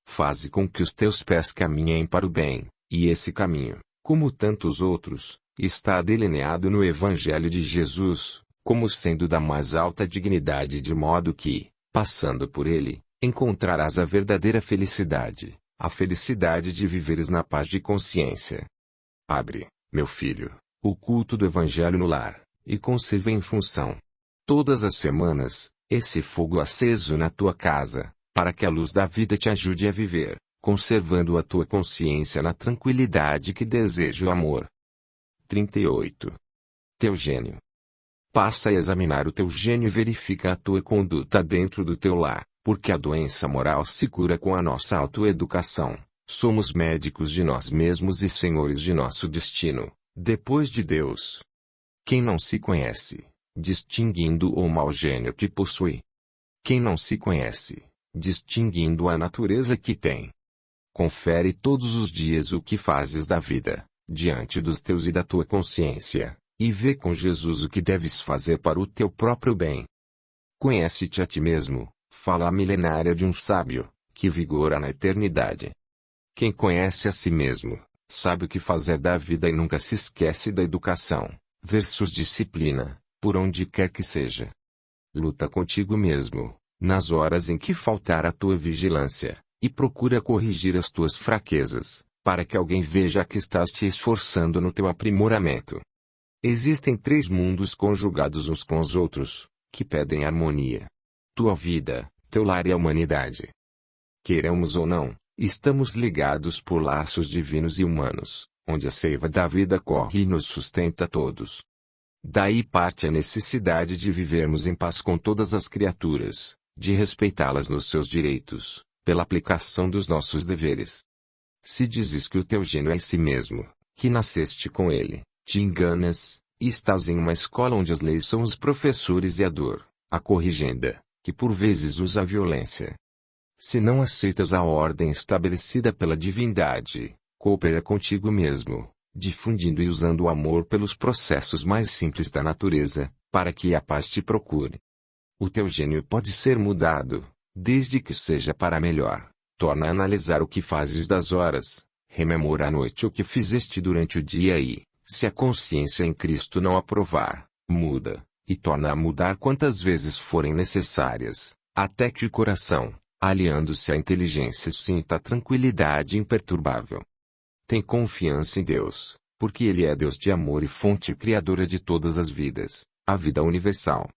Faze com que os teus pés caminhem para o bem, e esse caminho, como tantos outros, está delineado no Evangelho de Jesus, como sendo da mais alta dignidade, de modo que, passando por ele, encontrarás a verdadeira felicidade, a felicidade de viveres na paz de consciência. Abre, meu filho, o culto do Evangelho no lar, e conserva em função, todas as semanas, esse fogo aceso na tua casa, para que a luz da vida te ajude a viver, conservando a tua consciência na tranquilidade que deseja o amor. 38. Teu gênio. Passa a examinar o teu gênio e verifica a tua conduta dentro do teu lar, Porque a doença moral se cura com a nossa autoeducação. Somos médicos de nós mesmos e senhores de nosso destino, depois de Deus. Quem não se conhece, distinguindo o mau gênio que possui? Quem não se conhece, distinguindo a natureza que tem? Confere todos os dias o que fazes da vida, diante dos teus e da tua consciência, e vê com Jesus o que deves fazer para o teu próprio bem. Conhece-te a ti mesmo, fala a milenária de um sábio, que vigora na eternidade. Quem conhece a si mesmo, sabe o que fazer da vida e nunca se esquece da educação, versus disciplina, por onde quer que seja. Luta contigo mesmo, nas horas em que faltar a tua vigilância, e procura corrigir as tuas fraquezas, para que alguém veja que estás te esforçando no teu aprimoramento. Existem 3 mundos conjugados uns com os outros, que pedem harmonia: tua vida, teu lar e a humanidade. Queiramos ou não, estamos ligados por laços divinos e humanos, onde a seiva da vida corre e nos sustenta a todos. Daí parte a necessidade de vivermos em paz com todas as criaturas, de respeitá-las nos seus direitos, pela aplicação dos nossos deveres. Se dizes que o teu gênio é si mesmo, que nasceste com ele, te enganas, e estás em uma escola onde as leis são os professores e a dor, a corrigenda, que por vezes usa a violência. Se não aceitas a ordem estabelecida pela divindade, coopera contigo mesmo, difundindo e usando o amor pelos processos mais simples da natureza, para que a paz te procure. O teu gênio pode ser mudado, desde que seja para melhor. Torna a analisar o que fazes das horas, rememora à noite o que fizeste durante o dia e, se a consciência em Cristo não aprovar, muda, e torna a mudar quantas vezes forem necessárias, até que o coração, aliando-se à inteligência, sinta a tranquilidade imperturbável. Tem confiança em Deus, porque Ele é Deus de amor e fonte criadora de todas as vidas, a vida universal.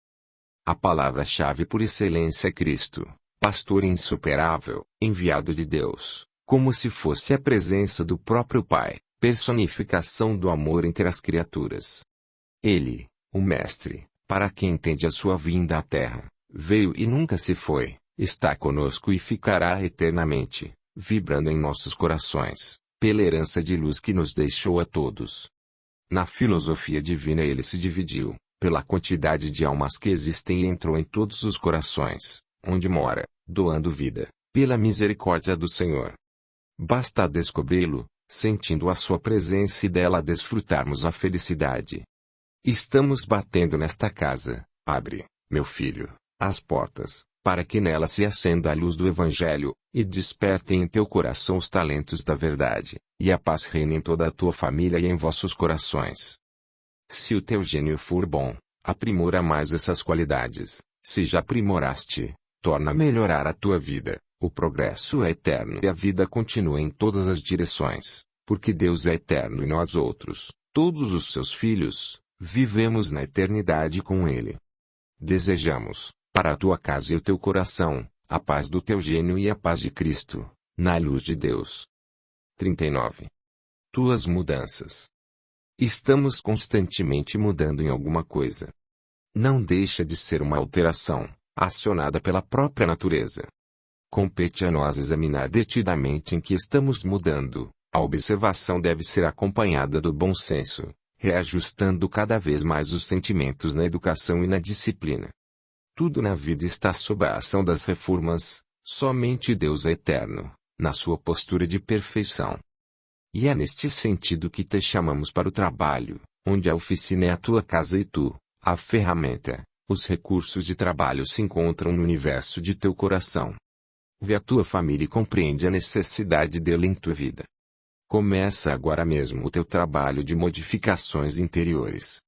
A palavra-chave por excelência é Cristo, pastor insuperável, enviado de Deus, como se fosse a presença do próprio Pai, personificação do amor entre as criaturas. Ele, o Mestre, para quem entende a sua vinda à Terra, veio e nunca se foi. Está conosco e ficará eternamente, vibrando em nossos corações, pela herança de luz que nos deixou a todos. Na filosofia divina ele se dividiu, pela quantidade de almas que existem e entrou em todos os corações, onde mora, doando vida, pela misericórdia do Senhor. Basta descobri-lo, sentindo a sua presença e dela desfrutarmos a felicidade. Estamos batendo nesta casa, abre, meu filho, as portas, para que nela se acenda a luz do Evangelho, e desperte em teu coração os talentos da verdade, e a paz reine em toda a tua família e em vossos corações. Se o teu gênio for bom, aprimora mais essas qualidades. Se já aprimoraste, torna a melhorar a tua vida. O progresso é eterno e a vida continua em todas as direções, porque Deus é eterno e nós outros, todos os seus filhos, vivemos na eternidade com Ele. Desejamos, para a tua casa e o teu coração, a paz do teu gênio e a paz de Cristo, na luz de Deus. 39. Tuas mudanças. Estamos constantemente mudando em alguma coisa. Não deixa de ser uma alteração, acionada pela própria natureza. Compete a nós examinar detidamente em que estamos mudando. A observação deve ser acompanhada do bom senso, reajustando cada vez mais os sentimentos na educação e na disciplina. Tudo na vida está sob a ação das reformas, somente Deus é eterno, na sua postura de perfeição. E é neste sentido que te chamamos para o trabalho, onde a oficina é a tua casa e tu, a ferramenta, os recursos de trabalho se encontram no universo de teu coração. Vê a tua família e compreende a necessidade dele em tua vida. Começa agora mesmo o teu trabalho de modificações interiores.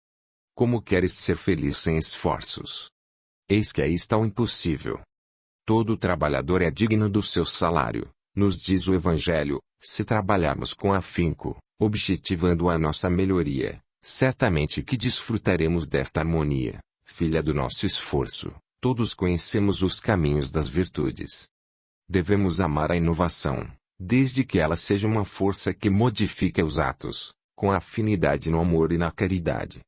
Como queres ser feliz sem esforços? Eis que aí está o impossível. Todo trabalhador é digno do seu salário, nos diz o Evangelho, se trabalharmos com afinco, objetivando a nossa melhoria, certamente que desfrutaremos desta harmonia, filha do nosso esforço. Todos conhecemos os caminhos das virtudes. Devemos amar a inovação, desde que ela seja uma força que modifique os atos, com afinidade no amor e na caridade.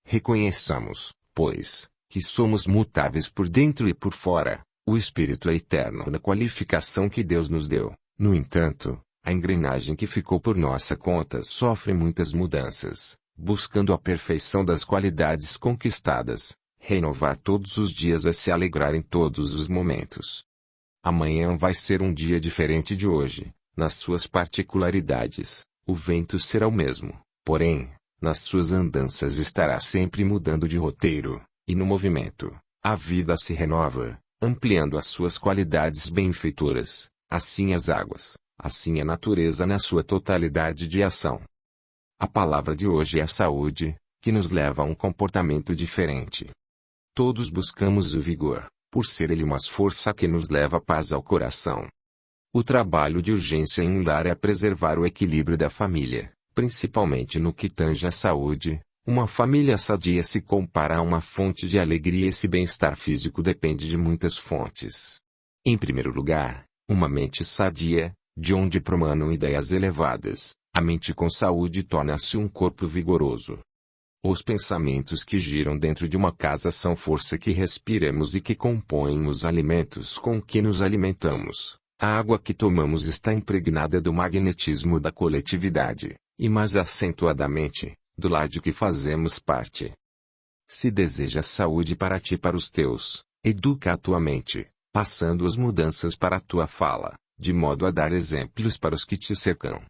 Reconheçamos, pois, que somos mutáveis por dentro e por fora, O espírito é eterno na qualificação que Deus nos deu. No entanto, a engrenagem que ficou por nossa conta sofre muitas mudanças, buscando a perfeição das qualidades conquistadas, renovar todos os dias a se alegrar em todos os momentos. Amanhã vai ser um dia diferente de hoje, nas suas particularidades, o vento será o mesmo, porém, nas suas andanças estará sempre mudando de roteiro, e no movimento, a vida se renova, ampliando as suas qualidades benfeitoras, assim as águas, assim a natureza na sua totalidade de ação. A palavra de hoje é a saúde, que nos leva a um comportamento diferente. Todos buscamos o vigor, por ser ele uma força que nos leva a paz ao coração. O trabalho de urgência em um lar é preservar o equilíbrio da família, principalmente no que tange à saúde. Uma família sadia se compara a uma fonte de alegria e esse bem-estar físico depende de muitas fontes. Em primeiro lugar, uma mente sadia, de onde promanam ideias elevadas. A mente com saúde torna-se um corpo vigoroso. Os pensamentos que giram dentro de uma casa são força que respiramos e que compõem os alimentos com que nos alimentamos. A água que tomamos está impregnada do magnetismo da coletividade, e mais acentuadamente, do lar de que fazemos parte. Se desejas saúde para ti e para os teus, educa a tua mente, passando as mudanças para a tua fala, de modo a dar exemplos para os que te cercam.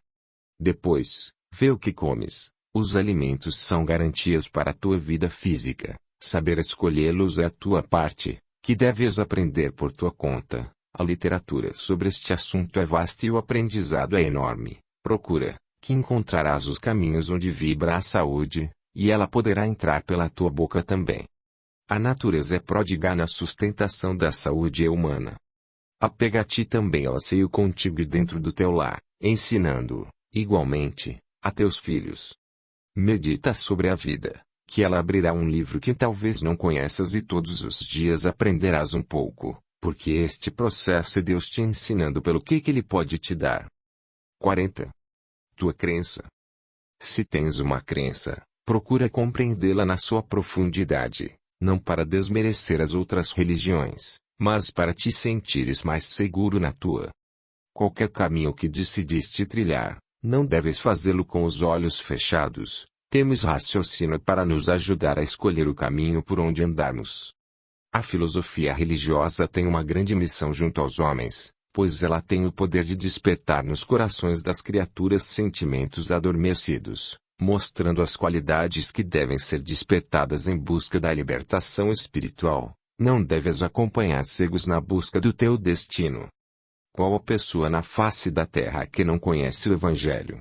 Depois, vê o que comes. Os alimentos são garantias para a tua vida física. Saber escolhê-los é a tua parte, que deves aprender por tua conta. A literatura sobre este assunto é vasta e o aprendizado é enorme. Procura, que encontrarás os caminhos onde vibra a saúde, e ela poderá entrar pela tua boca também. A natureza é pródiga na sustentação da saúde humana. Apega-te também ao seio contigo e dentro do teu lar, ensinando, igualmente, a teus filhos. Medita sobre a vida, que ela abrirá um livro que talvez não conheças e todos os dias aprenderás um pouco, porque este processo é Deus te ensinando pelo que Ele pode te dar. 40. Tua crença. Se tens uma crença, procura compreendê-la na sua profundidade, não para desmerecer as outras religiões, mas para te sentires mais seguro na tua. Qualquer caminho que decidiste trilhar, não deves fazê-lo com os olhos fechados. Temos raciocínio para nos ajudar a escolher o caminho por onde andarmos. A filosofia religiosa tem uma grande missão junto aos homens, pois ela tem o poder de despertar nos corações das criaturas sentimentos adormecidos, mostrando as qualidades que devem ser despertadas em busca da libertação espiritual. Não deves acompanhar cegos na busca do teu destino. Qual a pessoa na face da terra que não conhece o Evangelho?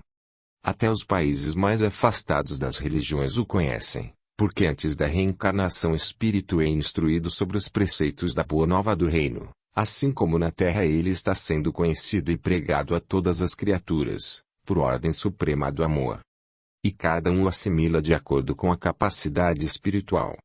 Até os países mais afastados das religiões o conhecem, porque antes da reencarnação o espírito é instruído sobre os preceitos da boa nova do reino, assim como na terra ele está sendo conhecido e pregado a todas as criaturas, por ordem suprema do amor. E cada um o assimila de acordo com a capacidade espiritual.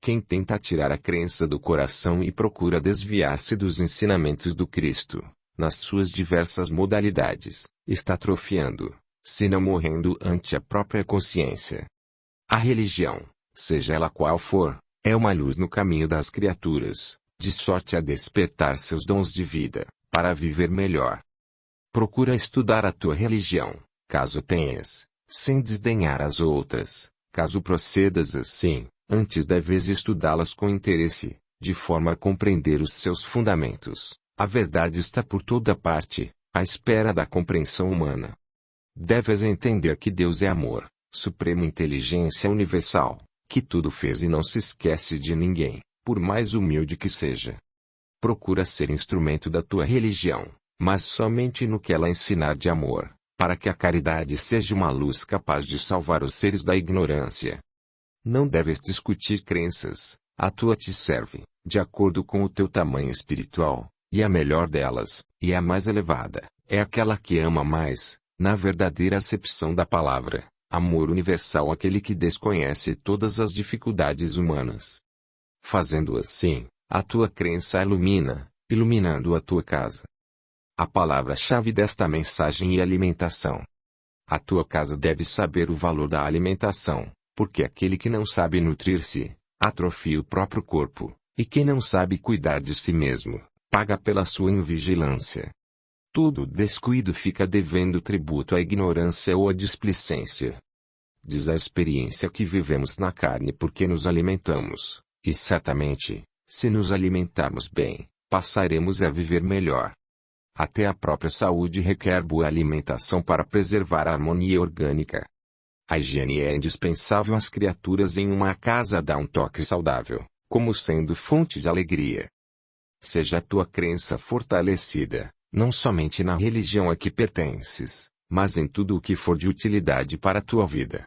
Quem tenta tirar a crença do coração e procura desviar-se dos ensinamentos do Cristo, nas suas diversas modalidades, está atrofiando, se não morrendo ante a própria consciência. A religião, seja ela qual for, é uma luz no caminho das criaturas, de sorte a despertar seus dons de vida, para viver melhor. Procura estudar a tua religião, caso tenhas, sem desdenhar as outras. Caso procedas assim, antes deves estudá-las com interesse, de forma a compreender os seus fundamentos. A verdade está por toda parte, à espera da compreensão humana. Deves entender que Deus é amor, suprema inteligência universal, que tudo fez e não se esquece de ninguém, por mais humilde que seja. Procura ser instrumento da tua religião, mas somente no que ela ensinar de amor, para que a caridade seja uma luz capaz de salvar os seres da ignorância. Não deves discutir crenças, a tua te serve, de acordo com o teu tamanho espiritual. E a melhor delas, e a mais elevada, é aquela que ama mais, na verdadeira acepção da palavra, amor universal aquele que desconhece todas as dificuldades humanas. Fazendo assim, a tua crença ilumina, iluminando a tua casa. A palavra-chave desta mensagem é alimentação. A tua casa deve saber o valor da alimentação, porque aquele que não sabe nutrir-se, atrofia o próprio corpo, E quem não sabe cuidar de si mesmo, paga pela sua invigilância. Todo descuido fica devendo tributo à ignorância ou à displicência. Diz a experiência que vivemos na carne porque nos alimentamos, e certamente, se nos alimentarmos bem, passaremos a viver melhor. Até a própria saúde requer boa alimentação para preservar a harmonia orgânica. A higiene é indispensável às criaturas em uma casa dá um toque saudável, como sendo fonte de alegria. Seja a tua crença fortalecida, não somente na religião a que pertences, mas em tudo o que for de utilidade para a tua vida.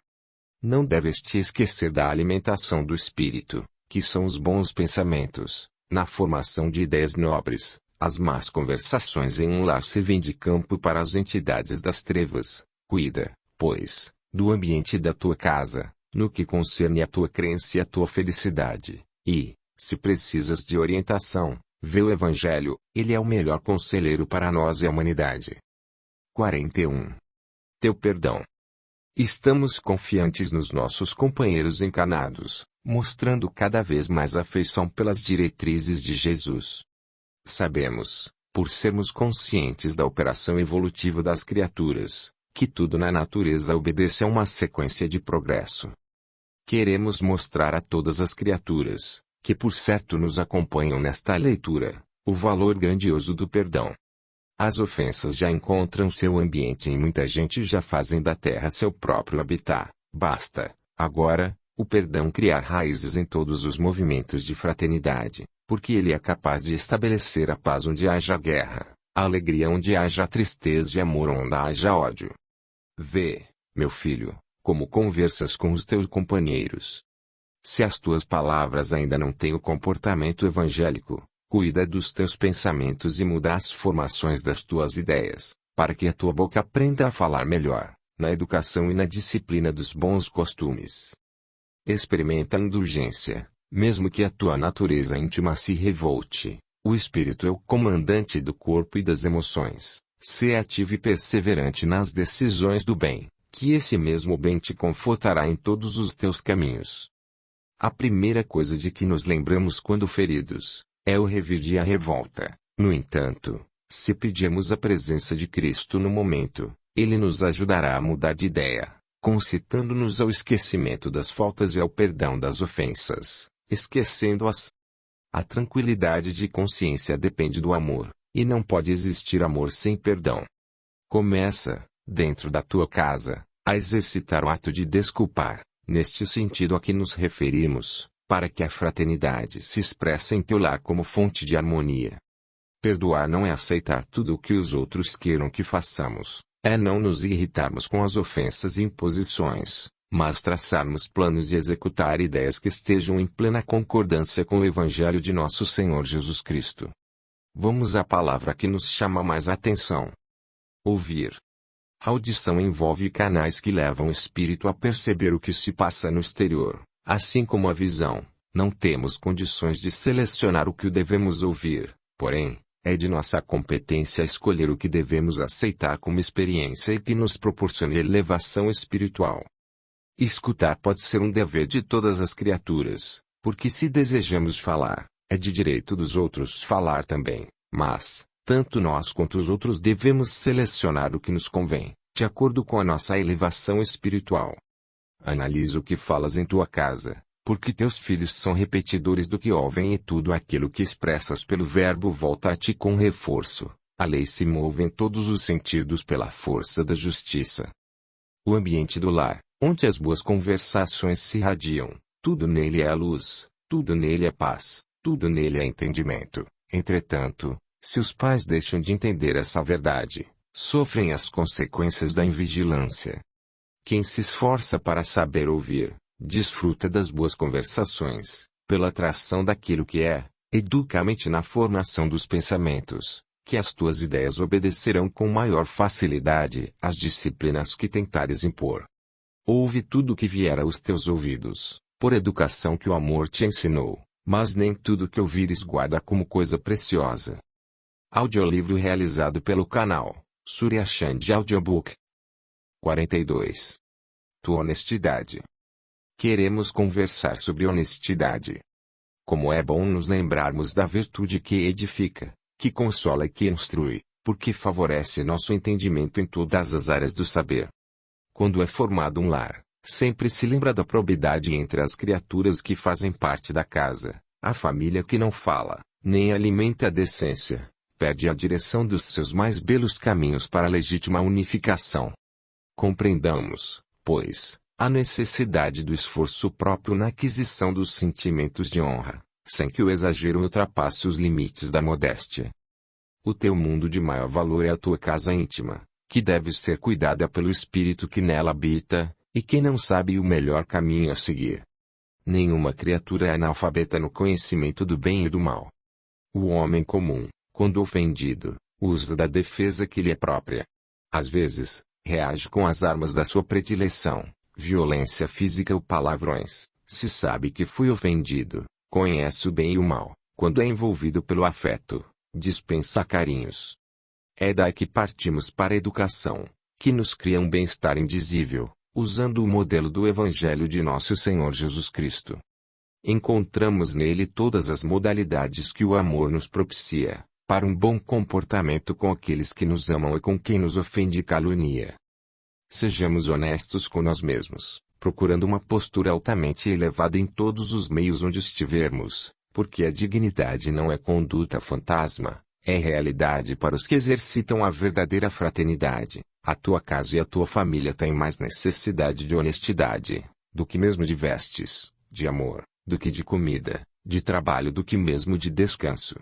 Não deves te esquecer da alimentação do espírito, que são os bons pensamentos, na formação de ideias nobres. As más conversações em um lar servem de campo para as entidades das trevas. Cuida, pois, do ambiente da tua casa, no que concerne a tua crença e a tua felicidade. E, se precisas de orientação, vê o Evangelho, ele é o melhor conselheiro para nós e a humanidade. 41. Teu perdão. Estamos confiantes nos nossos companheiros encarnados, mostrando cada vez mais afeição pelas diretrizes de Jesus. Sabemos, por sermos conscientes da operação evolutiva das criaturas, que tudo na natureza obedece a uma sequência de progresso. Queremos mostrar a todas as criaturas, que por certo nos acompanham nesta leitura, o valor grandioso do perdão. As ofensas já encontram seu ambiente e muita gente já fazem da terra seu próprio habitat. Basta, agora, o perdão criar raízes em todos os movimentos de fraternidade, porque ele é capaz de estabelecer a paz onde haja guerra, a alegria onde haja tristeza e amor onde haja ódio. Vê, meu filho, como conversas com os teus companheiros. Se as tuas palavras ainda não têm o comportamento evangélico, cuida dos teus pensamentos e muda as formações das tuas ideias, para que a tua boca aprenda a falar melhor, na educação e na disciplina dos bons costumes. Experimenta a indulgência, mesmo que a tua natureza íntima se revolte. O espírito é o comandante do corpo e das emoções. Sê ativo e perseverante nas decisões do bem, que esse mesmo bem te confortará em todos os teus caminhos. A primeira coisa de que nos lembramos quando feridos, é o revide e a revolta. No entanto, se pedirmos a presença de Cristo no momento, ele nos ajudará a mudar de ideia, concitando-nos ao esquecimento das faltas e ao perdão das ofensas, esquecendo-as. A tranquilidade de consciência depende do amor, e não pode existir amor sem perdão. Começa, dentro da tua casa, a exercitar o ato de desculpar, neste sentido a que nos referimos, para que a fraternidade se expresse em teu lar como fonte de harmonia. Perdoar não é aceitar tudo o que os outros queiram que façamos, é não nos irritarmos com as ofensas e imposições, mas traçarmos planos e executar ideias que estejam em plena concordância com o Evangelho de nosso Senhor Jesus Cristo. Vamos à palavra que nos chama mais atenção. Ouvir. A audição envolve canais que levam o espírito a perceber o que se passa no exterior. Assim como a visão, não temos condições de selecionar o que devemos ouvir, porém, é de nossa competência escolher o que devemos aceitar como experiência e que nos proporcione elevação espiritual. Escutar pode ser um dever de todas as criaturas, porque se desejamos falar, é de direito dos outros falar também, mas, tanto nós quanto os outros devemos selecionar o que nos convém, de acordo com a nossa elevação espiritual. Analisa o que falas em tua casa, porque teus filhos são repetidores do que ouvem e tudo aquilo que expressas pelo verbo volta a ti com reforço. A lei se move em todos os sentidos pela força da justiça. O ambiente do lar, onde as boas conversações se irradiam, tudo nele é a luz, tudo nele é paz, tudo nele é entendimento. Entretanto, se os pais deixam de entender essa verdade, sofrem as consequências da invigilância. Quem se esforça para saber ouvir, desfruta das boas conversações, pela atração daquilo que é, educa a mente na formação dos pensamentos, que as tuas ideias obedecerão com maior facilidade às disciplinas que tentares impor. Ouve tudo o que vier aos teus ouvidos, por educação que o amor te ensinou, mas nem tudo que ouvires guarda como coisa preciosa. Audiolivro realizado pelo canal Surya Chand Audiobook. 42. Tua honestidade. Queremos conversar sobre honestidade. Como é bom nos lembrarmos da virtude que edifica, que consola e que instrui, porque favorece nosso entendimento em todas as áreas do saber. Quando é formado um lar, sempre se lembra da probidade entre as criaturas que fazem parte da casa. A família que não fala, nem alimenta a decência, perde a direção dos seus mais belos caminhos para a legítima unificação. Compreendamos, pois, a necessidade do esforço próprio na aquisição dos sentimentos de honra, sem que o exagero ultrapasse os limites da modéstia. O teu mundo de maior valor é a tua casa íntima, que deve ser cuidada pelo espírito que nela habita, e que não sabe o melhor caminho a seguir. Nenhuma criatura é analfabeta no conhecimento do bem e do mal. O homem comum, quando ofendido, usa da defesa que lhe é própria. Às vezes, reage com as armas da sua predileção, violência física ou palavrões. Se sabe que foi ofendido, conhece o bem e o mal. Quando é envolvido pelo afeto, dispensa carinhos. É daí que partimos para a educação, que nos cria um bem-estar indizível, usando o modelo do Evangelho de Nosso Senhor Jesus Cristo. Encontramos nele todas as modalidades que o amor nos propicia, para um bom comportamento com aqueles que nos amam e com quem nos ofende e calunia. Sejamos honestos com nós mesmos, procurando uma postura altamente elevada em todos os meios onde estivermos, porque a dignidade não é conduta fantasma, é realidade para os que exercitam a verdadeira fraternidade. A tua casa e a tua família têm mais necessidade de honestidade, do que mesmo de vestes, de amor, do que de comida, de trabalho, do que mesmo de descanso.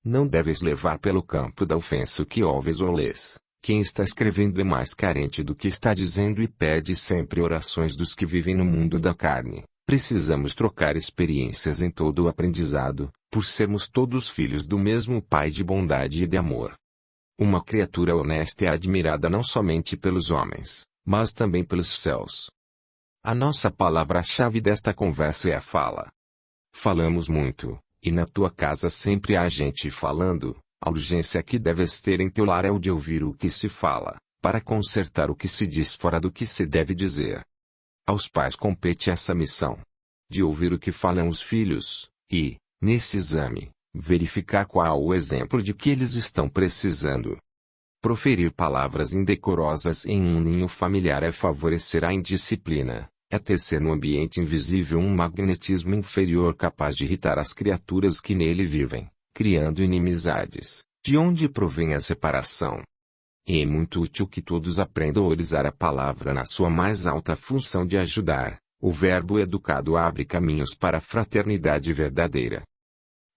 Não deves levar pelo campo da ofensa o que ouves ou lês. Quem está escrevendo é mais carente do que está dizendo e pede sempre orações dos que vivem no mundo da carne. Precisamos trocar experiências em todo o aprendizado, por sermos todos filhos do mesmo Pai de bondade e de amor. Uma criatura honesta é admirada não somente pelos homens, mas também pelos céus. A nossa palavra-chave desta conversa é a fala. Falamos muito, e na tua casa sempre há gente falando. A urgência que deves ter em teu lar é o de ouvir o que se fala, para consertar o que se diz fora do que se deve dizer. Aos pais compete essa missão, de ouvir o que falam os filhos, e, nesse exame, verificar qual o exemplo de que eles estão precisando. Proferir palavras indecorosas em um ninho familiar é favorecer a indisciplina, é tecer no ambiente invisível um magnetismo inferior capaz de irritar as criaturas que nele vivem, criando inimizades, de onde provém a separação. E é muito útil que todos aprendam a usar a palavra na sua mais alta função de ajudar. O verbo educado abre caminhos para a fraternidade verdadeira.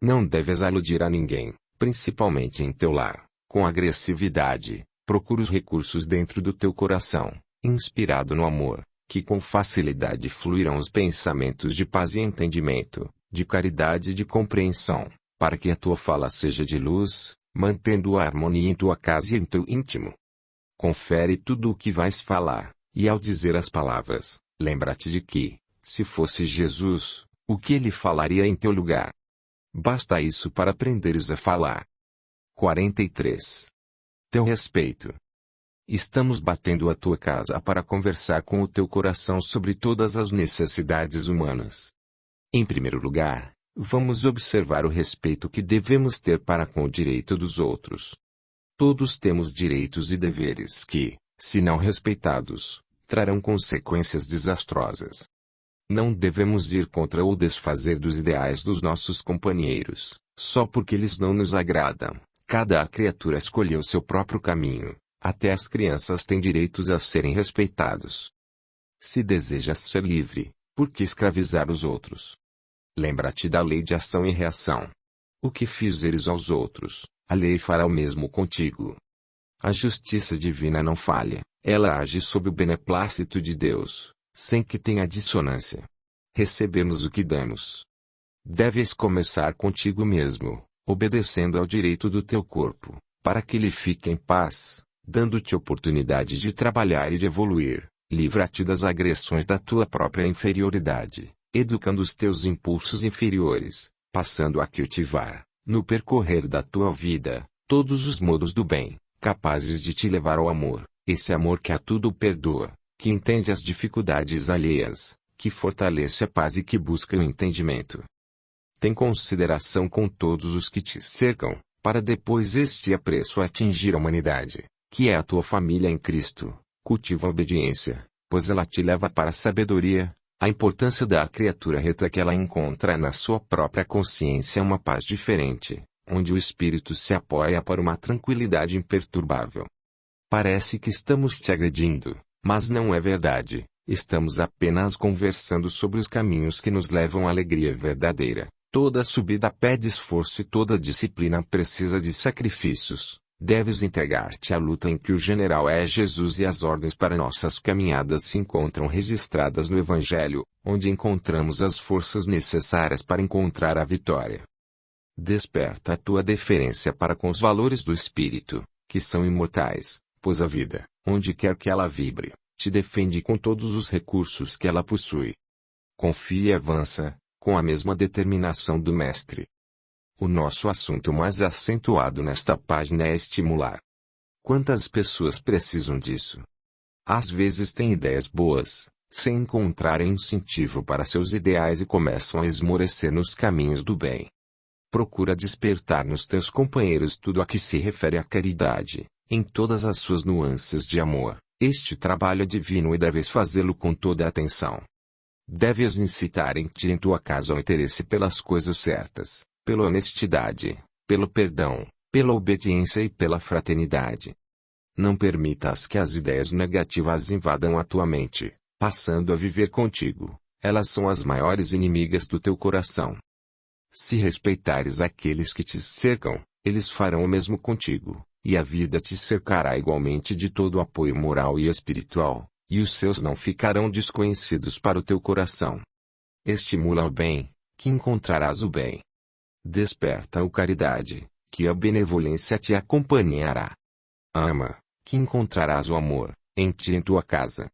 Não deves aludir a ninguém, principalmente em teu lar, com agressividade. Procura os recursos dentro do teu coração, inspirado no amor, que com facilidade fluirão os pensamentos de paz e entendimento, de caridade e de compreensão, para que a tua fala seja de luz, mantendo a harmonia em tua casa e em teu íntimo. Confere tudo o que vais falar, e ao dizer as palavras, lembra-te de que, se fosse Jesus, o que ele falaria em teu lugar? Basta isso para aprenderes a falar. 43. Teu respeito. Estamos batendo a tua casa para conversar com o teu coração sobre todas as necessidades humanas. Em primeiro lugar, vamos observar o respeito que devemos ter para com o direito dos outros. Todos temos direitos e deveres que, se não respeitados, trarão consequências desastrosas. Não devemos ir contra ou desfazer dos ideais dos nossos companheiros, só porque eles não nos agradam. Cada criatura escolheu seu próprio caminho, até as crianças têm direitos a serem respeitados. Se desejas ser livre, por que escravizar os outros? Lembra-te da lei de ação e reação. O que fizeres aos outros, a lei fará o mesmo contigo. A justiça divina não falha, ela age sob o beneplácito de Deus, sem que tenha dissonância. Recebemos o que damos. Deves começar contigo mesmo, obedecendo ao direito do teu corpo, para que ele fique em paz, dando-te oportunidade de trabalhar e de evoluir. Livra-te das agressões da tua própria inferioridade, educando os teus impulsos inferiores, passando a cultivar, no percorrer da tua vida, todos os modos do bem, capazes de te levar ao amor, esse amor que a tudo perdoa, que entende as dificuldades alheias, que fortalece a paz e que busca o entendimento. Tem consideração com todos os que te cercam, para depois este apreço atingir a humanidade, que é a tua família em Cristo. Cultiva a obediência, pois ela te leva para a sabedoria. A importância da criatura reta que ela encontra na sua própria consciência é uma paz diferente, onde o espírito se apoia para uma tranquilidade imperturbável. Parece que estamos te agredindo, mas não é verdade. Estamos apenas conversando sobre os caminhos que nos levam à alegria verdadeira. Toda subida pede esforço e toda disciplina precisa de sacrifícios. Deves entregar-te à luta em que o general é Jesus e as ordens para nossas caminhadas se encontram registradas no Evangelho, onde encontramos as forças necessárias para encontrar a vitória. Desperta a tua deferência para com os valores do Espírito, que são imortais, pois a vida, onde quer que ela vibre, te defende com todos os recursos que ela possui. Confia e avança, com a mesma determinação do Mestre. O nosso assunto mais acentuado nesta página é estimular. Quantas pessoas precisam disso? Às vezes têm ideias boas, sem encontrarem incentivo para seus ideais e começam a esmorecer nos caminhos do bem. Procura despertar nos teus companheiros tudo a que se refere à caridade, em todas as suas nuances de amor. Este trabalho é divino e deves fazê-lo com toda a atenção. Deves incitar em ti e em tua casa o interesse pelas coisas certas, pela honestidade, pelo perdão, pela obediência e pela fraternidade. Não permitas que as ideias negativas invadam a tua mente, passando a viver contigo. Elas são as maiores inimigas do teu coração. Se respeitares aqueles que te cercam, eles farão o mesmo contigo, e a vida te cercará igualmente de todo o apoio moral e espiritual, e os seus não ficarão desconhecidos para o teu coração. Estimula o bem, que encontrarás o bem. Desperta a caridade, que a benevolência te acompanhará. Ama, que encontrarás o amor, em ti e em tua casa.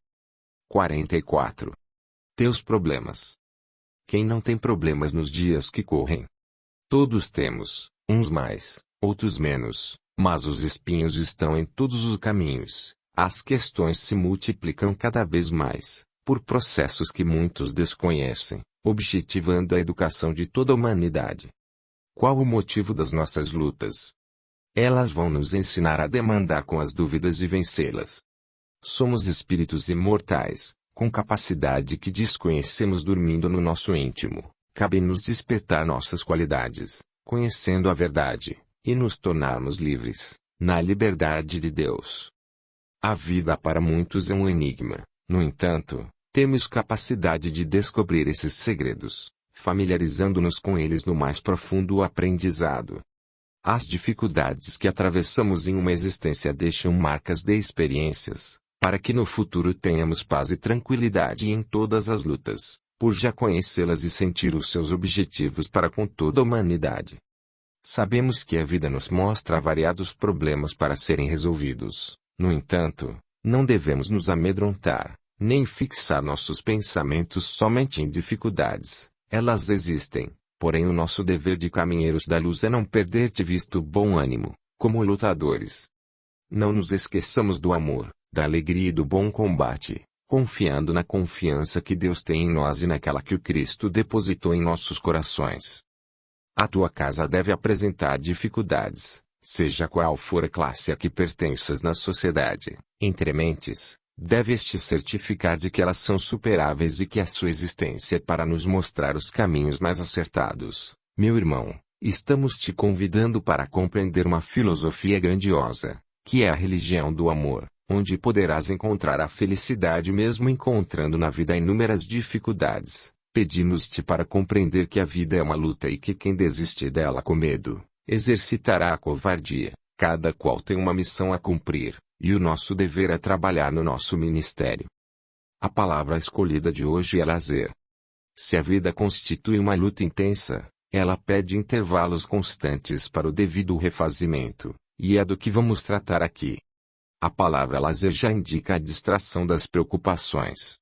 44. Teus problemas. Quem não tem problemas nos dias que correm? Todos temos, uns mais, outros menos, mas os espinhos estão em todos os caminhos. As questões se multiplicam cada vez mais, por processos que muitos desconhecem, objetivando a educação de toda a humanidade. Qual o motivo das nossas lutas? Elas vão nos ensinar a demandar com as dúvidas e vencê-las. Somos espíritos imortais, com capacidade que desconhecemos dormindo no nosso íntimo. Cabe-nos despertar nossas qualidades, conhecendo a verdade, e nos tornarmos livres, na liberdade de Deus. A vida para muitos é um enigma, no entanto, temos capacidade de descobrir esses segredos, familiarizando-nos com eles no mais profundo aprendizado. As dificuldades que atravessamos em uma existência deixam marcas de experiências, para que no futuro tenhamos paz e tranquilidade em todas as lutas, por já conhecê-las e sentir os seus objetivos para com toda a humanidade. Sabemos que a vida nos mostra variados problemas para serem resolvidos. No entanto, não devemos nos amedrontar, nem fixar nossos pensamentos somente em dificuldades. Elas existem, porém o nosso dever de caminheiros da luz é não perder de vista o bom ânimo, como lutadores. Não nos esqueçamos do amor, da alegria e do bom combate, confiando na confiança que Deus tem em nós e naquela que o Cristo depositou em nossos corações. A tua casa deve apresentar dificuldades, seja qual for a classe a que pertenças na sociedade. Entre mentes, deves te certificar de que elas são superáveis e que a sua existência é para nos mostrar os caminhos mais acertados. Meu irmão, estamos te convidando para compreender uma filosofia grandiosa, que é a religião do amor, onde poderás encontrar a felicidade mesmo encontrando na vida inúmeras dificuldades. Pedimos-te para compreender que a vida é uma luta e que quem desistir dela com medo, exercitará a covardia. Cada qual tem uma missão a cumprir, e o nosso dever é trabalhar no nosso ministério. A palavra escolhida de hoje é lazer. Se a vida constitui uma luta intensa, ela pede intervalos constantes para o devido refazimento, e é do que vamos tratar aqui. A palavra lazer já indica a distração das preocupações.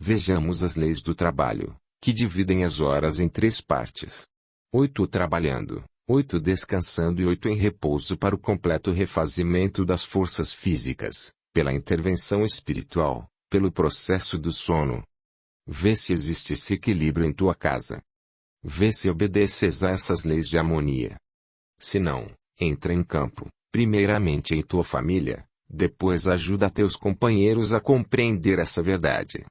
Vejamos as leis do trabalho, que dividem as horas em 3 partes. 8 trabalhando, 8 descansando e 8 em repouso para o completo refazimento das forças físicas, pela intervenção espiritual, pelo processo do sono. Vê se existe esse equilíbrio em tua casa. Vê se obedeces a essas leis de harmonia. Se não, entra em campo, primeiramente em tua família, depois ajuda teus companheiros a compreender essa verdade.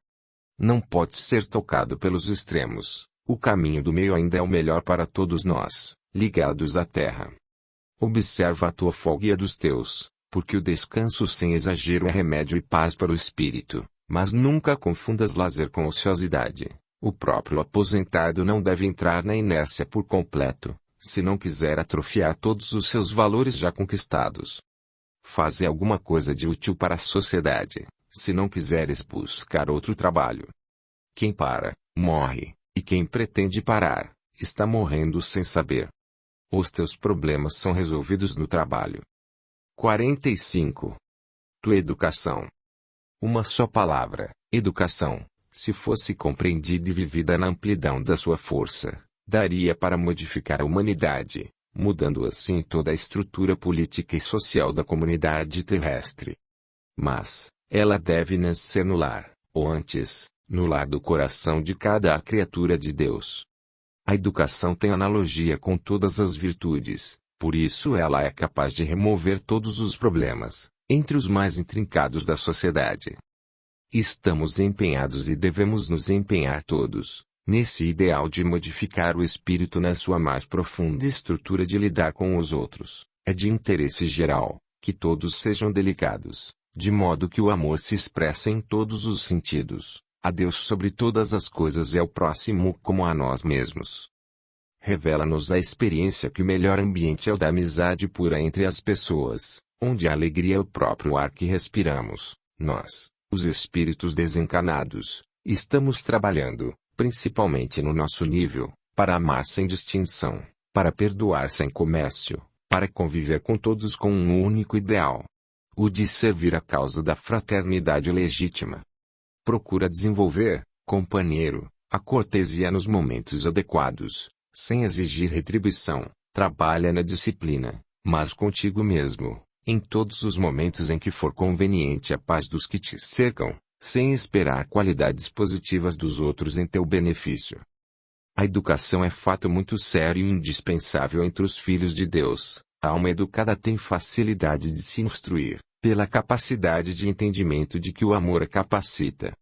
Não podes ser tocado pelos extremos, o caminho do meio ainda é o melhor para todos nós, ligados à terra. Observa a tua folga e a dos teus, porque o descanso sem exagero é remédio e paz para o espírito, mas nunca confundas lazer com ociosidade. O próprio aposentado não deve entrar na inércia por completo, se não quiser atrofiar todos os seus valores já conquistados. Faze alguma coisa de útil para a sociedade, se não quiseres buscar outro trabalho. Quem para, morre, e quem pretende parar, está morrendo sem saber. Os teus problemas são resolvidos no trabalho. 45. Tua educação. Uma só palavra, educação, se fosse compreendida e vivida na amplidão da sua força, daria para modificar a humanidade, mudando assim toda a estrutura política e social da comunidade terrestre. Mas, ela deve nascer no lar, ou antes, no lar do coração de cada criatura de Deus. A educação tem analogia com todas as virtudes, por isso ela é capaz de remover todos os problemas, entre os mais intrincados da sociedade. Estamos empenhados e devemos nos empenhar todos, nesse ideal de modificar o espírito na sua mais profunda estrutura de lidar com os outros. É de interesse geral, que todos sejam delicados, de modo que o amor se expresse em todos os sentidos, a Deus sobre todas as coisas e ao próximo como a nós mesmos. Revela-nos a experiência que o melhor ambiente é o da amizade pura entre as pessoas, onde a alegria é o próprio ar que respiramos. Nós, os espíritos desencarnados, estamos trabalhando, principalmente no nosso nível, para amar sem distinção, para perdoar sem comércio, para conviver com todos com um único ideal: o de servir a causa da fraternidade legítima. Procura desenvolver, companheiro, a cortesia nos momentos adequados, sem exigir retribuição. Trabalha na disciplina, mas contigo mesmo, em todos os momentos em que for conveniente a paz dos que te cercam, sem esperar qualidades positivas dos outros em teu benefício. A educação é fato muito sério e indispensável entre os filhos de Deus. A alma educada tem facilidade de se instruir, pela capacidade de entendimento de que o amor a capacita.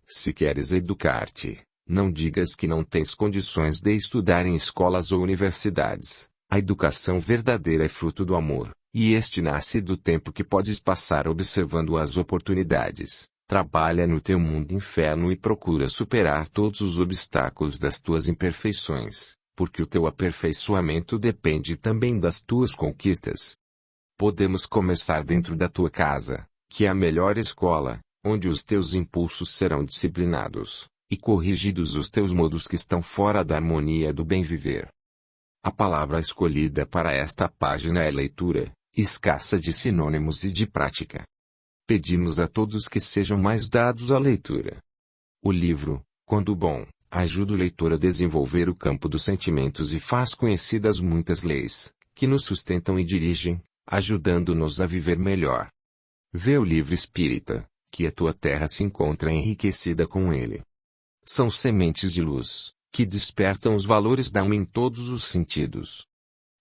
Se queres educar-te, não digas que não tens condições de estudar em escolas ou universidades. A educação verdadeira é fruto do amor, e este nasce do tempo que podes passar observando as oportunidades. Trabalha no teu mundo inferno e procura superar todos os obstáculos das tuas imperfeições, porque o teu aperfeiçoamento depende também das tuas conquistas. Podemos começar dentro da tua casa, que é a melhor escola, onde os teus impulsos serão disciplinados, e corrigidos os teus modos que estão fora da harmonia do bem viver. A palavra escolhida para esta página é leitura, escassa de sinônimos e de prática. Pedimos a todos que sejam mais dados à leitura. O livro, quando bom, ajuda o leitor a desenvolver o campo dos sentimentos e faz conhecidas muitas leis, que nos sustentam e dirigem, ajudando-nos a viver melhor. Vê o livro espírita, que a tua terra se encontra enriquecida com ele. São sementes de luz, que despertam os valores da alma em todos os sentidos.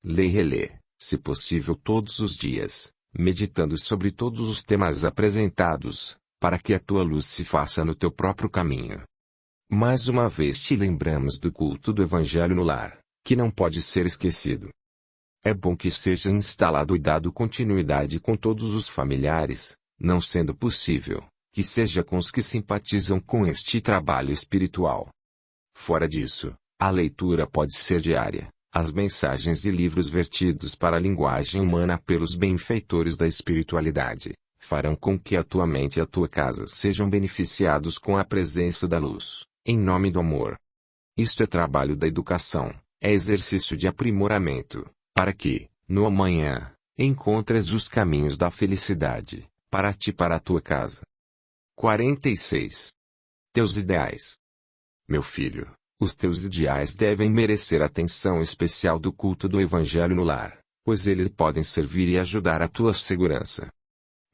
Lê e relê, se possível todos os dias, meditando sobre todos os temas apresentados, para que a tua luz se faça no teu próprio caminho. Mais uma vez te lembramos do culto do Evangelho no lar, que não pode ser esquecido. É bom que seja instalado e dado continuidade com todos os familiares, não sendo possível, que seja com os que simpatizam com este trabalho espiritual. Fora disso, a leitura pode ser diária. As mensagens e livros vertidos para a linguagem humana pelos benfeitores da espiritualidade, farão com que a tua mente e a tua casa sejam beneficiados com a presença da luz, em nome do amor. Isto é trabalho da educação, é exercício de aprimoramento, para que, no amanhã, encontres os caminhos da felicidade, para ti e para a tua casa. 46. Teus ideais. Meu filho, os teus ideais devem merecer atenção especial do culto do Evangelho no lar, pois eles podem servir e ajudar a tua segurança.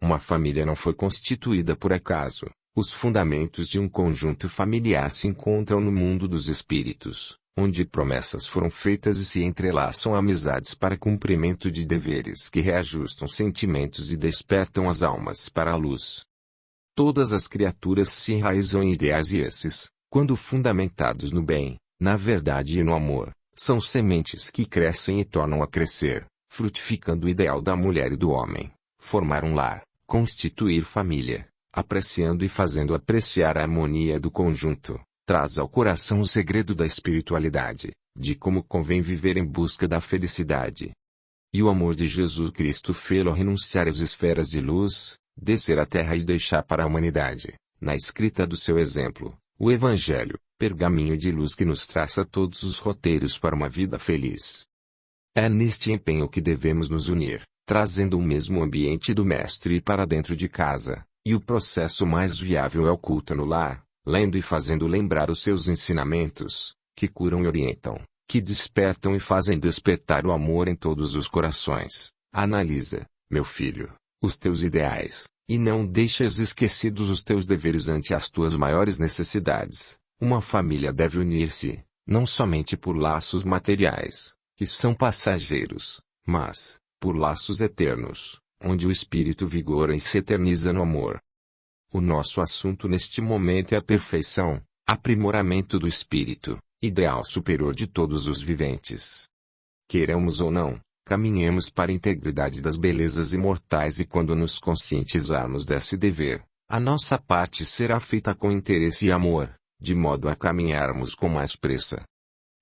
Uma família não foi constituída por acaso. Os fundamentos de um conjunto familiar se encontram no mundo dos espíritos, onde promessas foram feitas e se entrelaçam amizades para cumprimento de deveres que reajustam sentimentos e despertam as almas para a luz. Todas as criaturas se enraizam em ideais e esses, quando fundamentados no bem, na verdade e no amor, são sementes que crescem e tornam a crescer, frutificando o ideal da mulher e do homem, formar um lar, constituir família, apreciando e fazendo apreciar a harmonia do conjunto, traz ao coração o segredo da espiritualidade, de como convém viver em busca da felicidade. E o amor de Jesus Cristo fê-lo renunciar às esferas de luz, descer à terra e deixar para a humanidade, na escrita do seu exemplo, o Evangelho, pergaminho de luz que nos traça todos os roteiros para uma vida feliz. É neste empenho que devemos nos unir, trazendo o mesmo ambiente do Mestre para dentro de casa, e o processo mais viável é o culto no lar, lendo e fazendo lembrar os seus ensinamentos, que curam e orientam, que despertam e fazem despertar o amor em todos os corações. Analisa, meu filho, os teus ideais, e não deixes esquecidos os teus deveres ante as tuas maiores necessidades. Uma família deve unir-se, não somente por laços materiais, que são passageiros, mas, por laços eternos, onde o espírito vigora e se eterniza no amor. O nosso assunto neste momento é a perfeição, aprimoramento do espírito, ideal superior de todos os viventes. Queiramos ou não, caminhemos para a integridade das belezas imortais e quando nos conscientizarmos desse dever, a nossa parte será feita com interesse e amor, de modo a caminharmos com mais pressa.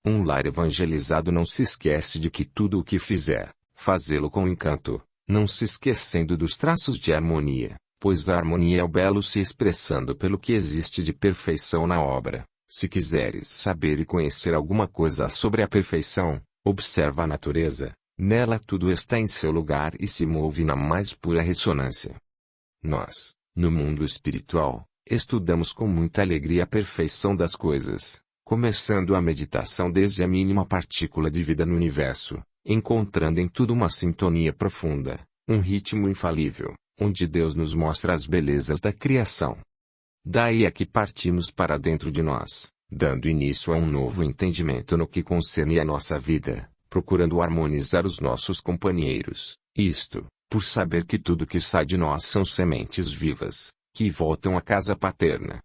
Um lar evangelizado não se esquece de que tudo o que fizer, fazê-lo com encanto, não se esquecendo dos traços de harmonia, pois a harmonia é o belo se expressando pelo que existe de perfeição na obra. Se quiseres saber e conhecer alguma coisa sobre a perfeição, observa a natureza, nela tudo está em seu lugar e se move na mais pura ressonância. Nós, no mundo espiritual, estudamos com muita alegria a perfeição das coisas, começando a meditação desde a mínima partícula de vida no universo, encontrando em tudo uma sintonia profunda, um ritmo infalível, onde Deus nos mostra as belezas da criação. Daí é que partimos para dentro de nós, dando início a um novo entendimento no que concerne à nossa vida, procurando harmonizar os nossos companheiros, isto, por saber que tudo que sai de nós são sementes vivas, que voltam à casa paterna.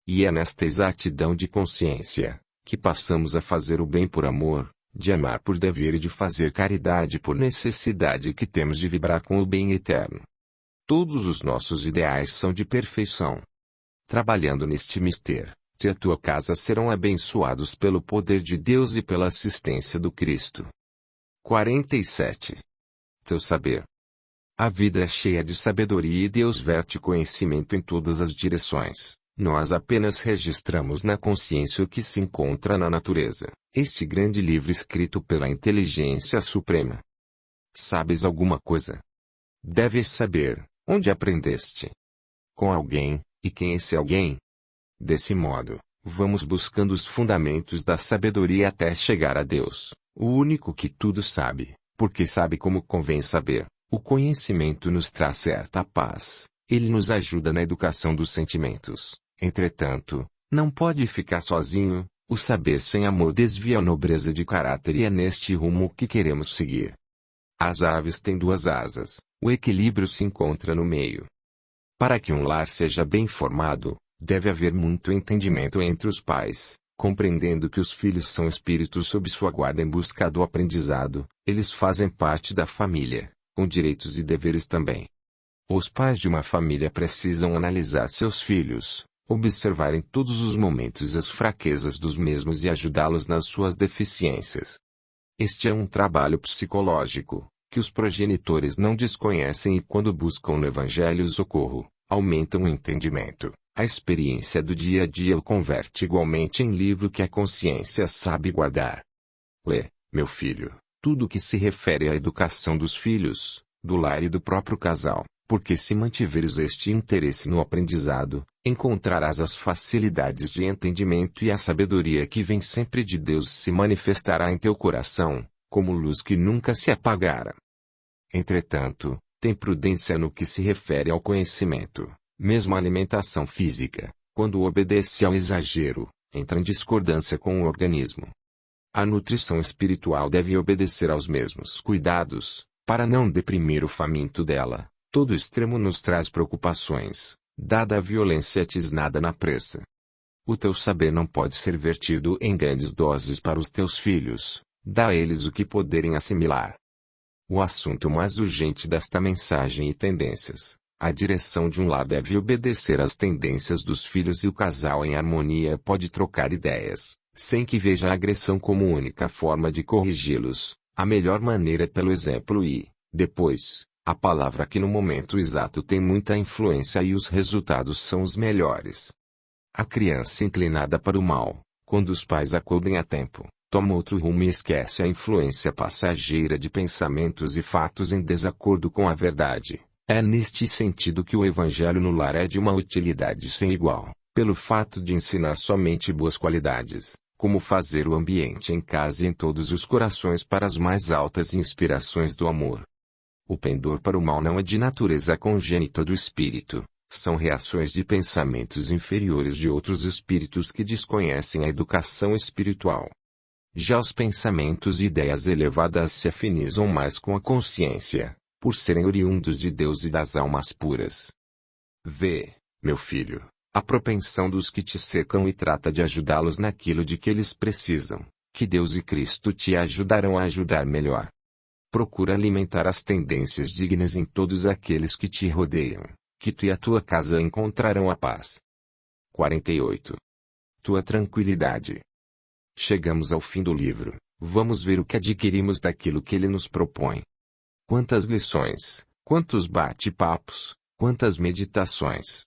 E é nesta exatidão de consciência, que passamos a fazer o bem por amor, de amar por dever e de fazer caridade por necessidade que temos de vibrar com o bem eterno. Todos os nossos ideais são de perfeição. Trabalhando neste mistério, te a tua casa serão abençoados pelo poder de Deus e pela assistência do Cristo. 47. Teu saber. A vida é cheia de sabedoria e Deus verte conhecimento em todas as direções. Nós apenas registramos na consciência o que se encontra na natureza, este grande livro escrito pela inteligência suprema. Sabes alguma coisa? Deves saber, onde aprendeste? Com alguém, e quem é esse alguém? Desse modo, vamos buscando os fundamentos da sabedoria até chegar a Deus, o único que tudo sabe, porque sabe como convém saber. O conhecimento nos traz certa paz, ele nos ajuda na educação dos sentimentos. Entretanto, não pode ficar sozinho, o saber sem amor desvia a nobreza de caráter e é neste rumo que queremos seguir. As aves têm duas asas, o equilíbrio se encontra no meio. Para que um lar seja bem formado, deve haver muito entendimento entre os pais, compreendendo que os filhos são espíritos sob sua guarda em busca do aprendizado, eles fazem parte da família, com direitos e deveres também. Os pais de uma família precisam analisar seus filhos, observar em todos os momentos as fraquezas dos mesmos e ajudá-los nas suas deficiências. Este é um trabalho psicológico, que os progenitores não desconhecem e quando buscam no Evangelho o socorro, aumentam o entendimento. A experiência do dia a dia o converte igualmente em livro que a consciência sabe guardar. Lê, meu filho, tudo o que se refere à educação dos filhos, do lar e do próprio casal, porque se mantiveres este interesse no aprendizado, encontrarás as facilidades de entendimento e a sabedoria que vem sempre de Deus se manifestará em teu coração, como luz que nunca se apagará. Entretanto, tem prudência no que se refere ao conhecimento. Mesmo a alimentação física, quando obedece ao exagero, entra em discordância com o organismo. A nutrição espiritual deve obedecer aos mesmos cuidados, para não deprimir o faminto dela. Todo extremo nos traz preocupações, dada a violência tisnada na pressa. O teu saber não pode ser vertido em grandes doses para os teus filhos, dá a eles o que poderem assimilar. O assunto mais urgente desta mensagem e tendências. A direção de um lar deve obedecer às tendências dos filhos e o casal em harmonia pode trocar ideias, sem que veja a agressão como única forma de corrigi-los. A melhor maneira é pelo exemplo e, depois, a palavra que no momento exato tem muita influência e os resultados são os melhores. A criança inclinada para o mal, quando os pais acudem a tempo, toma outro rumo e esquece a influência passageira de pensamentos e fatos em desacordo com a verdade. É neste sentido que o evangelho no lar é de uma utilidade sem igual, pelo fato de ensinar somente boas qualidades, como fazer o ambiente em casa e em todos os corações para as mais altas inspirações do amor. O pendor para o mal não é de natureza congênita do espírito, são reações de pensamentos inferiores de outros espíritos que desconhecem a educação espiritual. Já os pensamentos e ideias elevadas se afinizam mais com a consciência, por serem oriundos de Deus e das almas puras. Vê, meu filho, a propensão dos que te cercam e trata de ajudá-los naquilo de que eles precisam, que Deus e Cristo te ajudarão a ajudar melhor. Procura alimentar as tendências dignas em todos aqueles que te rodeiam, que tu e a tua casa encontrarão a paz. 48. Tua tranquilidade. Chegamos ao fim do livro, vamos ver o que adquirimos daquilo que ele nos propõe. Quantas lições, quantos bate-papos, quantas meditações.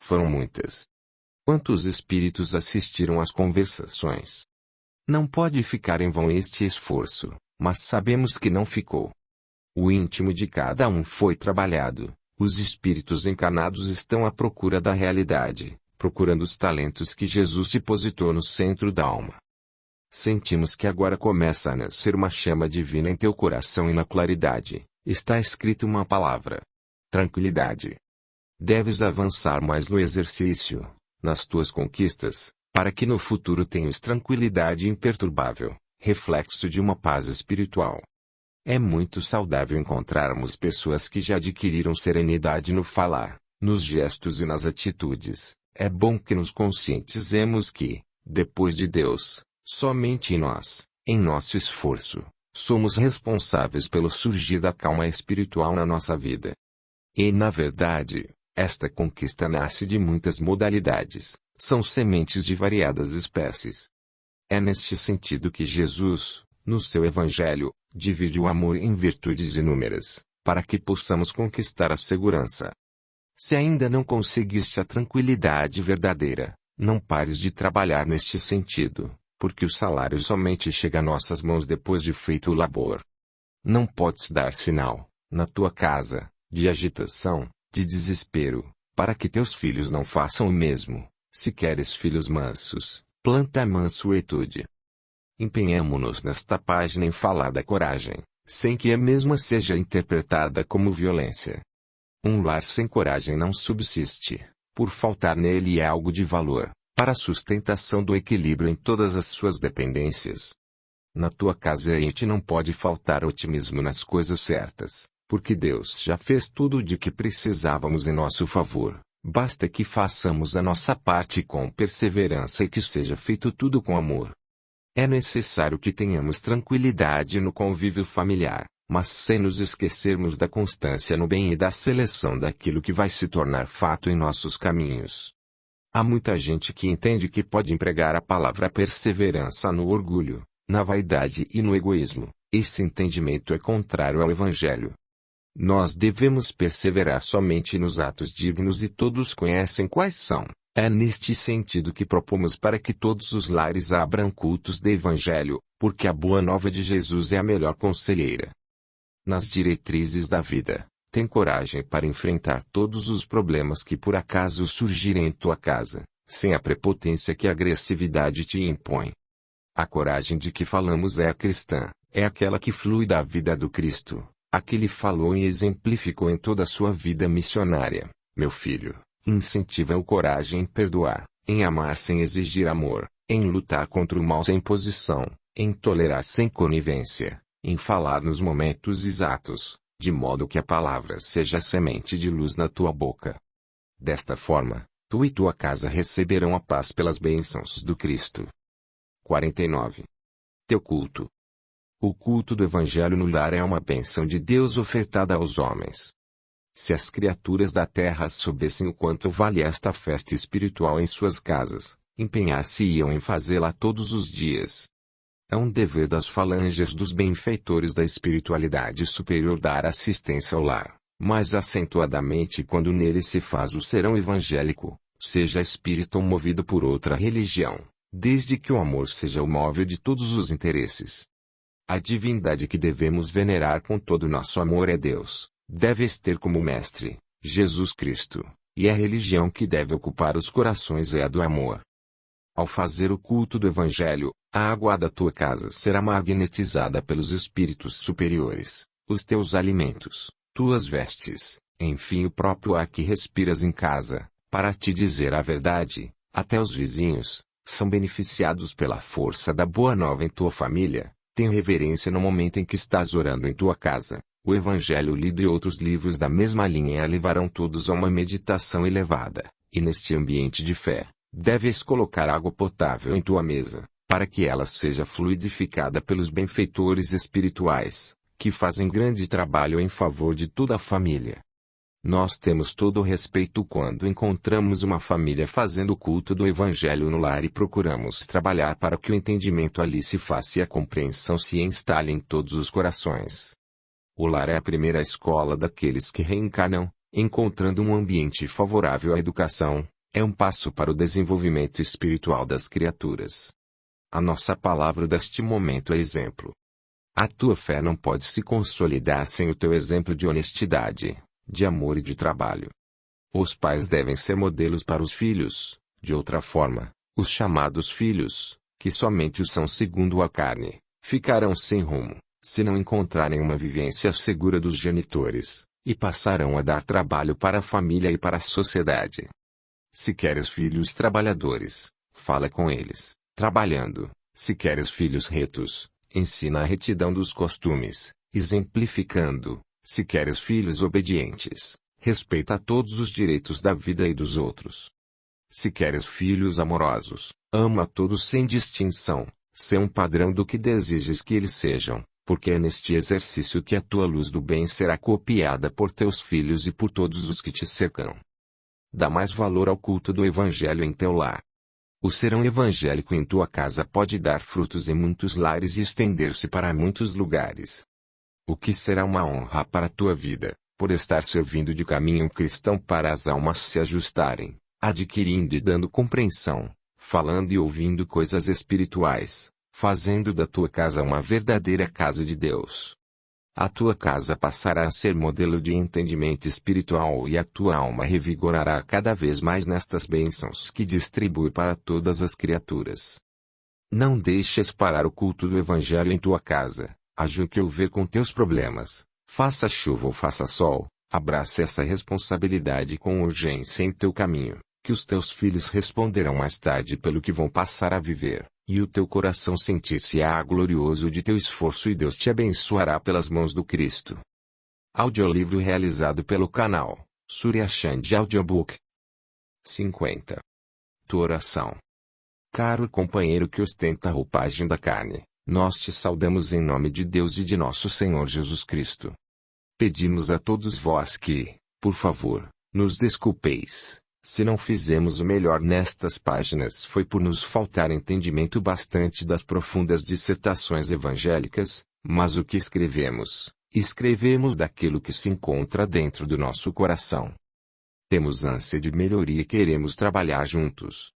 Foram muitas. Quantos espíritos assistiram às conversações? Não pode ficar em vão este esforço, mas sabemos que não ficou. O íntimo de cada um foi trabalhado, os espíritos encarnados estão à procura da realidade, procurando os talentos que Jesus depositou no centro da alma. Sentimos que agora começa a nascer uma chama divina em teu coração e na claridade, está escrita uma palavra. Tranquilidade. Deves avançar mais no exercício, nas tuas conquistas, para que no futuro tenhas tranquilidade imperturbável, reflexo de uma paz espiritual. É muito saudável encontrarmos pessoas que já adquiriram serenidade no falar, nos gestos e nas atitudes. É bom que nos conscientizemos que, depois de Deus, somente nós, em nosso esforço, somos responsáveis pelo surgir da calma espiritual na nossa vida. E na verdade, esta conquista nasce de muitas modalidades, são sementes de variadas espécies. É neste sentido que Jesus, no seu Evangelho, divide o amor em virtudes inúmeras, para que possamos conquistar a segurança. Se ainda não conseguiste a tranquilidade verdadeira, não pares de trabalhar neste sentido, porque o salário somente chega a nossas mãos depois de feito o labor. Não podes dar sinal, na tua casa, de agitação, de desespero, para que teus filhos não façam o mesmo. Se queres filhos mansos, planta a mansuetude. Empenhamo-nos nesta página em falar da coragem, sem que a mesma seja interpretada como violência. Um lar sem coragem não subsiste, por faltar nele é algo de valor, para a sustentação do equilíbrio em todas as suas dependências. Na tua casa te não pode faltar otimismo nas coisas certas, porque Deus já fez tudo de que precisávamos em nosso favor, basta que façamos a nossa parte com perseverança e que seja feito tudo com amor. É necessário que tenhamos tranquilidade no convívio familiar, mas sem nos esquecermos da constância no bem e da seleção daquilo que vai se tornar fato em nossos caminhos. Há muita gente que entende que pode empregar a palavra perseverança no orgulho, na vaidade e no egoísmo. Esse entendimento é contrário ao Evangelho. Nós devemos perseverar somente nos atos dignos e todos conhecem quais são. É neste sentido que propomos para que todos os lares abram cultos de Evangelho, porque a boa nova de Jesus é a melhor conselheira. Nas diretrizes da vida, tem coragem para enfrentar todos os problemas que por acaso surgirem em tua casa, sem a prepotência que a agressividade te impõe. A coragem de que falamos é a cristã, é aquela que flui da vida do Cristo, a que ele falou e exemplificou em toda a sua vida missionária. Meu filho, incentiva o coragem em perdoar, em amar sem exigir amor, em lutar contra o mal sem posição, em tolerar sem conivência, em falar nos momentos exatos, de modo que a palavra seja semente de luz na tua boca. Desta forma, tu e tua casa receberão a paz pelas bênçãos do Cristo. 49. Teu culto. O culto do Evangelho no lar é uma bênção de Deus ofertada aos homens. Se as criaturas da terra soubessem o quanto vale esta festa espiritual em suas casas, empenhar-se-iam em fazê-la todos os dias. É um dever das falanges dos benfeitores da espiritualidade superior dar assistência ao lar, mais acentuadamente quando nele se faz o serão evangélico, seja espírita ou movido por outra religião, desde que o amor seja o móvel de todos os interesses. A divindade que devemos venerar com todo o nosso amor é Deus, deves ter como mestre, Jesus Cristo, e a religião que deve ocupar os corações é a do amor. Ao fazer o culto do Evangelho, a água da tua casa será magnetizada pelos espíritos superiores, os teus alimentos, tuas vestes, enfim o próprio ar que respiras em casa, para te dizer a verdade, até os vizinhos, são beneficiados pela força da boa nova em tua família. Tenha reverência no momento em que estás orando em tua casa. O Evangelho lido e outros livros da mesma linha levarão todos a uma meditação elevada, e neste ambiente de fé, deves colocar água potável em tua mesa, para que ela seja fluidificada pelos benfeitores espirituais, que fazem grande trabalho em favor de toda a família. Nós temos todo o respeito quando encontramos uma família fazendo o culto do Evangelho no lar e procuramos trabalhar para que o entendimento ali se faça e a compreensão se instale em todos os corações. O lar é a primeira escola daqueles que reencarnam, encontrando um ambiente favorável à educação, é um passo para o desenvolvimento espiritual das criaturas. A nossa palavra deste momento é exemplo. A tua fé não pode se consolidar sem o teu exemplo de honestidade, de amor e de trabalho. Os pais devem ser modelos para os filhos, de outra forma, os chamados filhos, que somente o são segundo a carne, ficarão sem rumo, se não encontrarem uma vivência segura dos genitores, e passarão a dar trabalho para a família e para a sociedade. Se queres filhos trabalhadores, fala com eles, trabalhando. Se queres filhos retos, ensina a retidão dos costumes, exemplificando. Se queres filhos obedientes, respeita todos os direitos da vida e dos outros. Se queres filhos amorosos, ama a todos sem distinção, sê um padrão do que desejes que eles sejam, porque é neste exercício que a tua luz do bem será copiada por teus filhos e por todos os que te cercam. Dá mais valor ao culto do Evangelho em teu lar. O serão evangélico em tua casa pode dar frutos em muitos lares e estender-se para muitos lugares. O que será uma honra para a tua vida, por estar servindo de caminho cristão para as almas se ajustarem, adquirindo e dando compreensão, falando e ouvindo coisas espirituais, fazendo da tua casa uma verdadeira casa de Deus. A tua casa passará a ser modelo de entendimento espiritual e a tua alma revigorará cada vez mais nestas bênçãos que distribui para todas as criaturas. Não deixes parar o culto do Evangelho em tua casa. Ajude que ver com teus problemas, faça chuva ou faça sol, abrace essa responsabilidade com urgência em teu caminho, que os teus filhos responderão mais tarde pelo que vão passar a viver, e o teu coração sentir-se-á glorioso de teu esforço e Deus te abençoará pelas mãos do Cristo. Audiolivro realizado pelo canal Surya Chand Audiobook. 50. Tua oração. Caro companheiro que ostenta a roupagem da carne, nós te saudamos em nome de Deus e de nosso Senhor Jesus Cristo. Pedimos a todos vós que, por favor, nos desculpeis, se não fizemos o melhor nestas páginas foi por nos faltar entendimento bastante das profundas dissertações evangélicas, mas o que escrevemos daquilo que se encontra dentro do nosso coração. Temos ânsia de melhoria e queremos trabalhar juntos.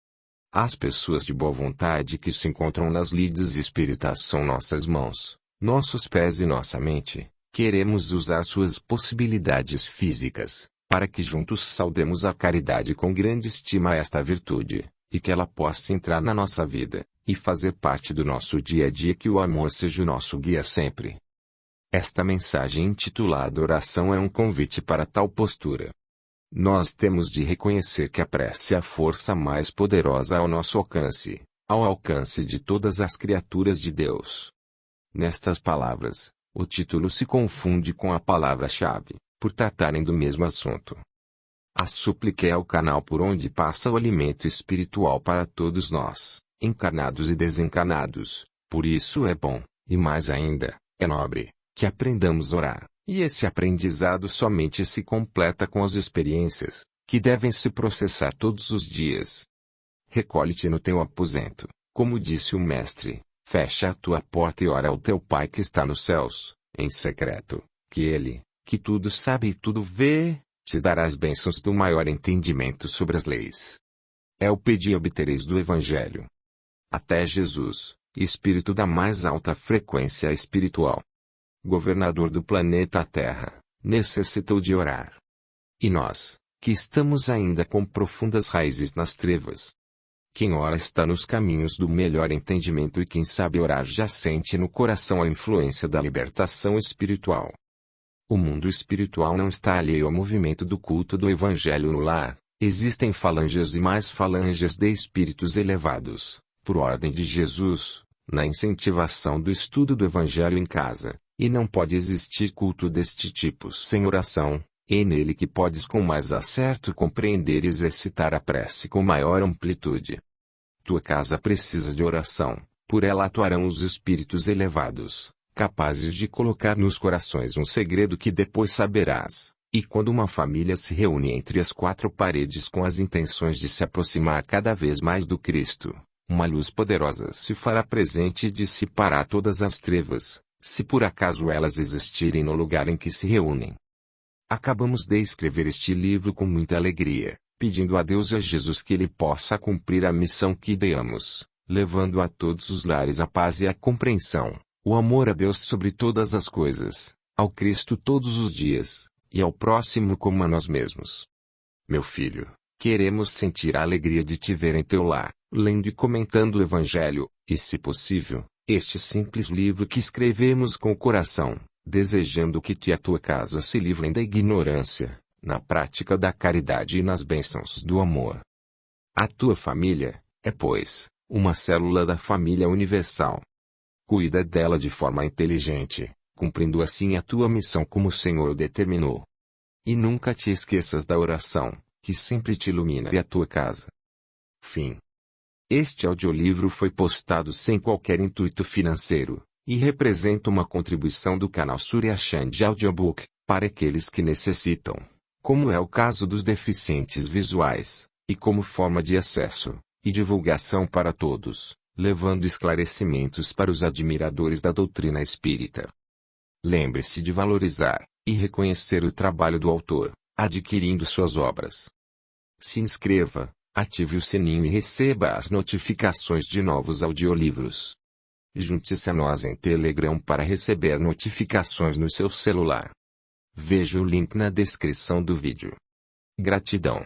As pessoas de boa vontade que se encontram nas lides espíritas são nossas mãos, nossos pés e nossa mente. Queremos usar suas possibilidades físicas, para que juntos saudemos a caridade com grande estima a esta virtude, e que ela possa entrar na nossa vida, e fazer parte do nosso dia a dia, que o amor seja o nosso guia sempre. Esta mensagem intitulada Oração é um convite para tal postura. Nós temos de reconhecer que a prece é a força mais poderosa ao nosso alcance, ao alcance de todas as criaturas de Deus. Nestas palavras, o título se confunde com a palavra-chave, por tratarem do mesmo assunto. A súplica é o canal por onde passa o alimento espiritual para todos nós, encarnados e desencarnados. Por isso é bom, e mais ainda, é nobre, que aprendamos a orar, e esse aprendizado somente se completa com as experiências, que devem se processar todos os dias. Recolhe-te no teu aposento, como disse o Mestre, fecha a tua porta e ora ao teu Pai que está nos céus, em secreto, que Ele, que tudo sabe e tudo vê, te dará as bênçãos do maior entendimento sobre as leis. É o pedir e obtereis do Evangelho. Até Jesus, Espírito da mais alta frequência espiritual, governador do planeta Terra, necessitou de orar. E nós, que estamos ainda com profundas raízes nas trevas. Quem ora está nos caminhos do melhor entendimento e quem sabe orar já sente no coração a influência da libertação espiritual. O mundo espiritual não está alheio ao movimento do culto do Evangelho no lar. Existem falanges e mais falanges de espíritos elevados, por ordem de Jesus, na incentivação do estudo do Evangelho em casa, e não pode existir culto deste tipo sem oração. É nele que podes com mais acerto compreender e exercitar a prece com maior amplitude. Tua casa precisa de oração, por ela atuarão os espíritos elevados, capazes de colocar nos corações um segredo que depois saberás. E quando uma família se reúne entre as quatro paredes com as intenções de se aproximar cada vez mais do Cristo, uma luz poderosa se fará presente e dissipará todas as trevas, se por acaso elas existirem no lugar em que se reúnem. Acabamos de escrever este livro com muita alegria, pedindo a Deus e a Jesus que Ele possa cumprir a missão que ideamos, levando a todos os lares a paz e a compreensão, o amor a Deus sobre todas as coisas, ao Cristo todos os dias, e ao próximo como a nós mesmos. Meu filho, queremos sentir a alegria de te ver em teu lar, lendo e comentando o Evangelho, e se possível, este simples livro que escrevemos com o coração, desejando que tu e a tua casa se livrem da ignorância, na prática da caridade e nas bênçãos do amor. A tua família é, pois, uma célula da família universal. Cuida dela de forma inteligente, cumprindo assim a tua missão como o Senhor o determinou. E nunca te esqueças da oração, que sempre te ilumina e a tua casa. Fim. Este audiolivro foi postado sem qualquer intuito financeiro, e representa uma contribuição do canal Surya Chand Audiobook, para aqueles que necessitam, como é o caso dos deficientes visuais, e como forma de acesso e divulgação para todos, levando esclarecimentos para os admiradores da doutrina espírita. Lembre-se de valorizar e reconhecer o trabalho do autor, adquirindo suas obras. Se inscreva, ative o sininho e receba as notificações de novos audiolivros. Junte-se a nós em Telegram para receber notificações no seu celular. Veja o link na descrição do vídeo. Gratidão.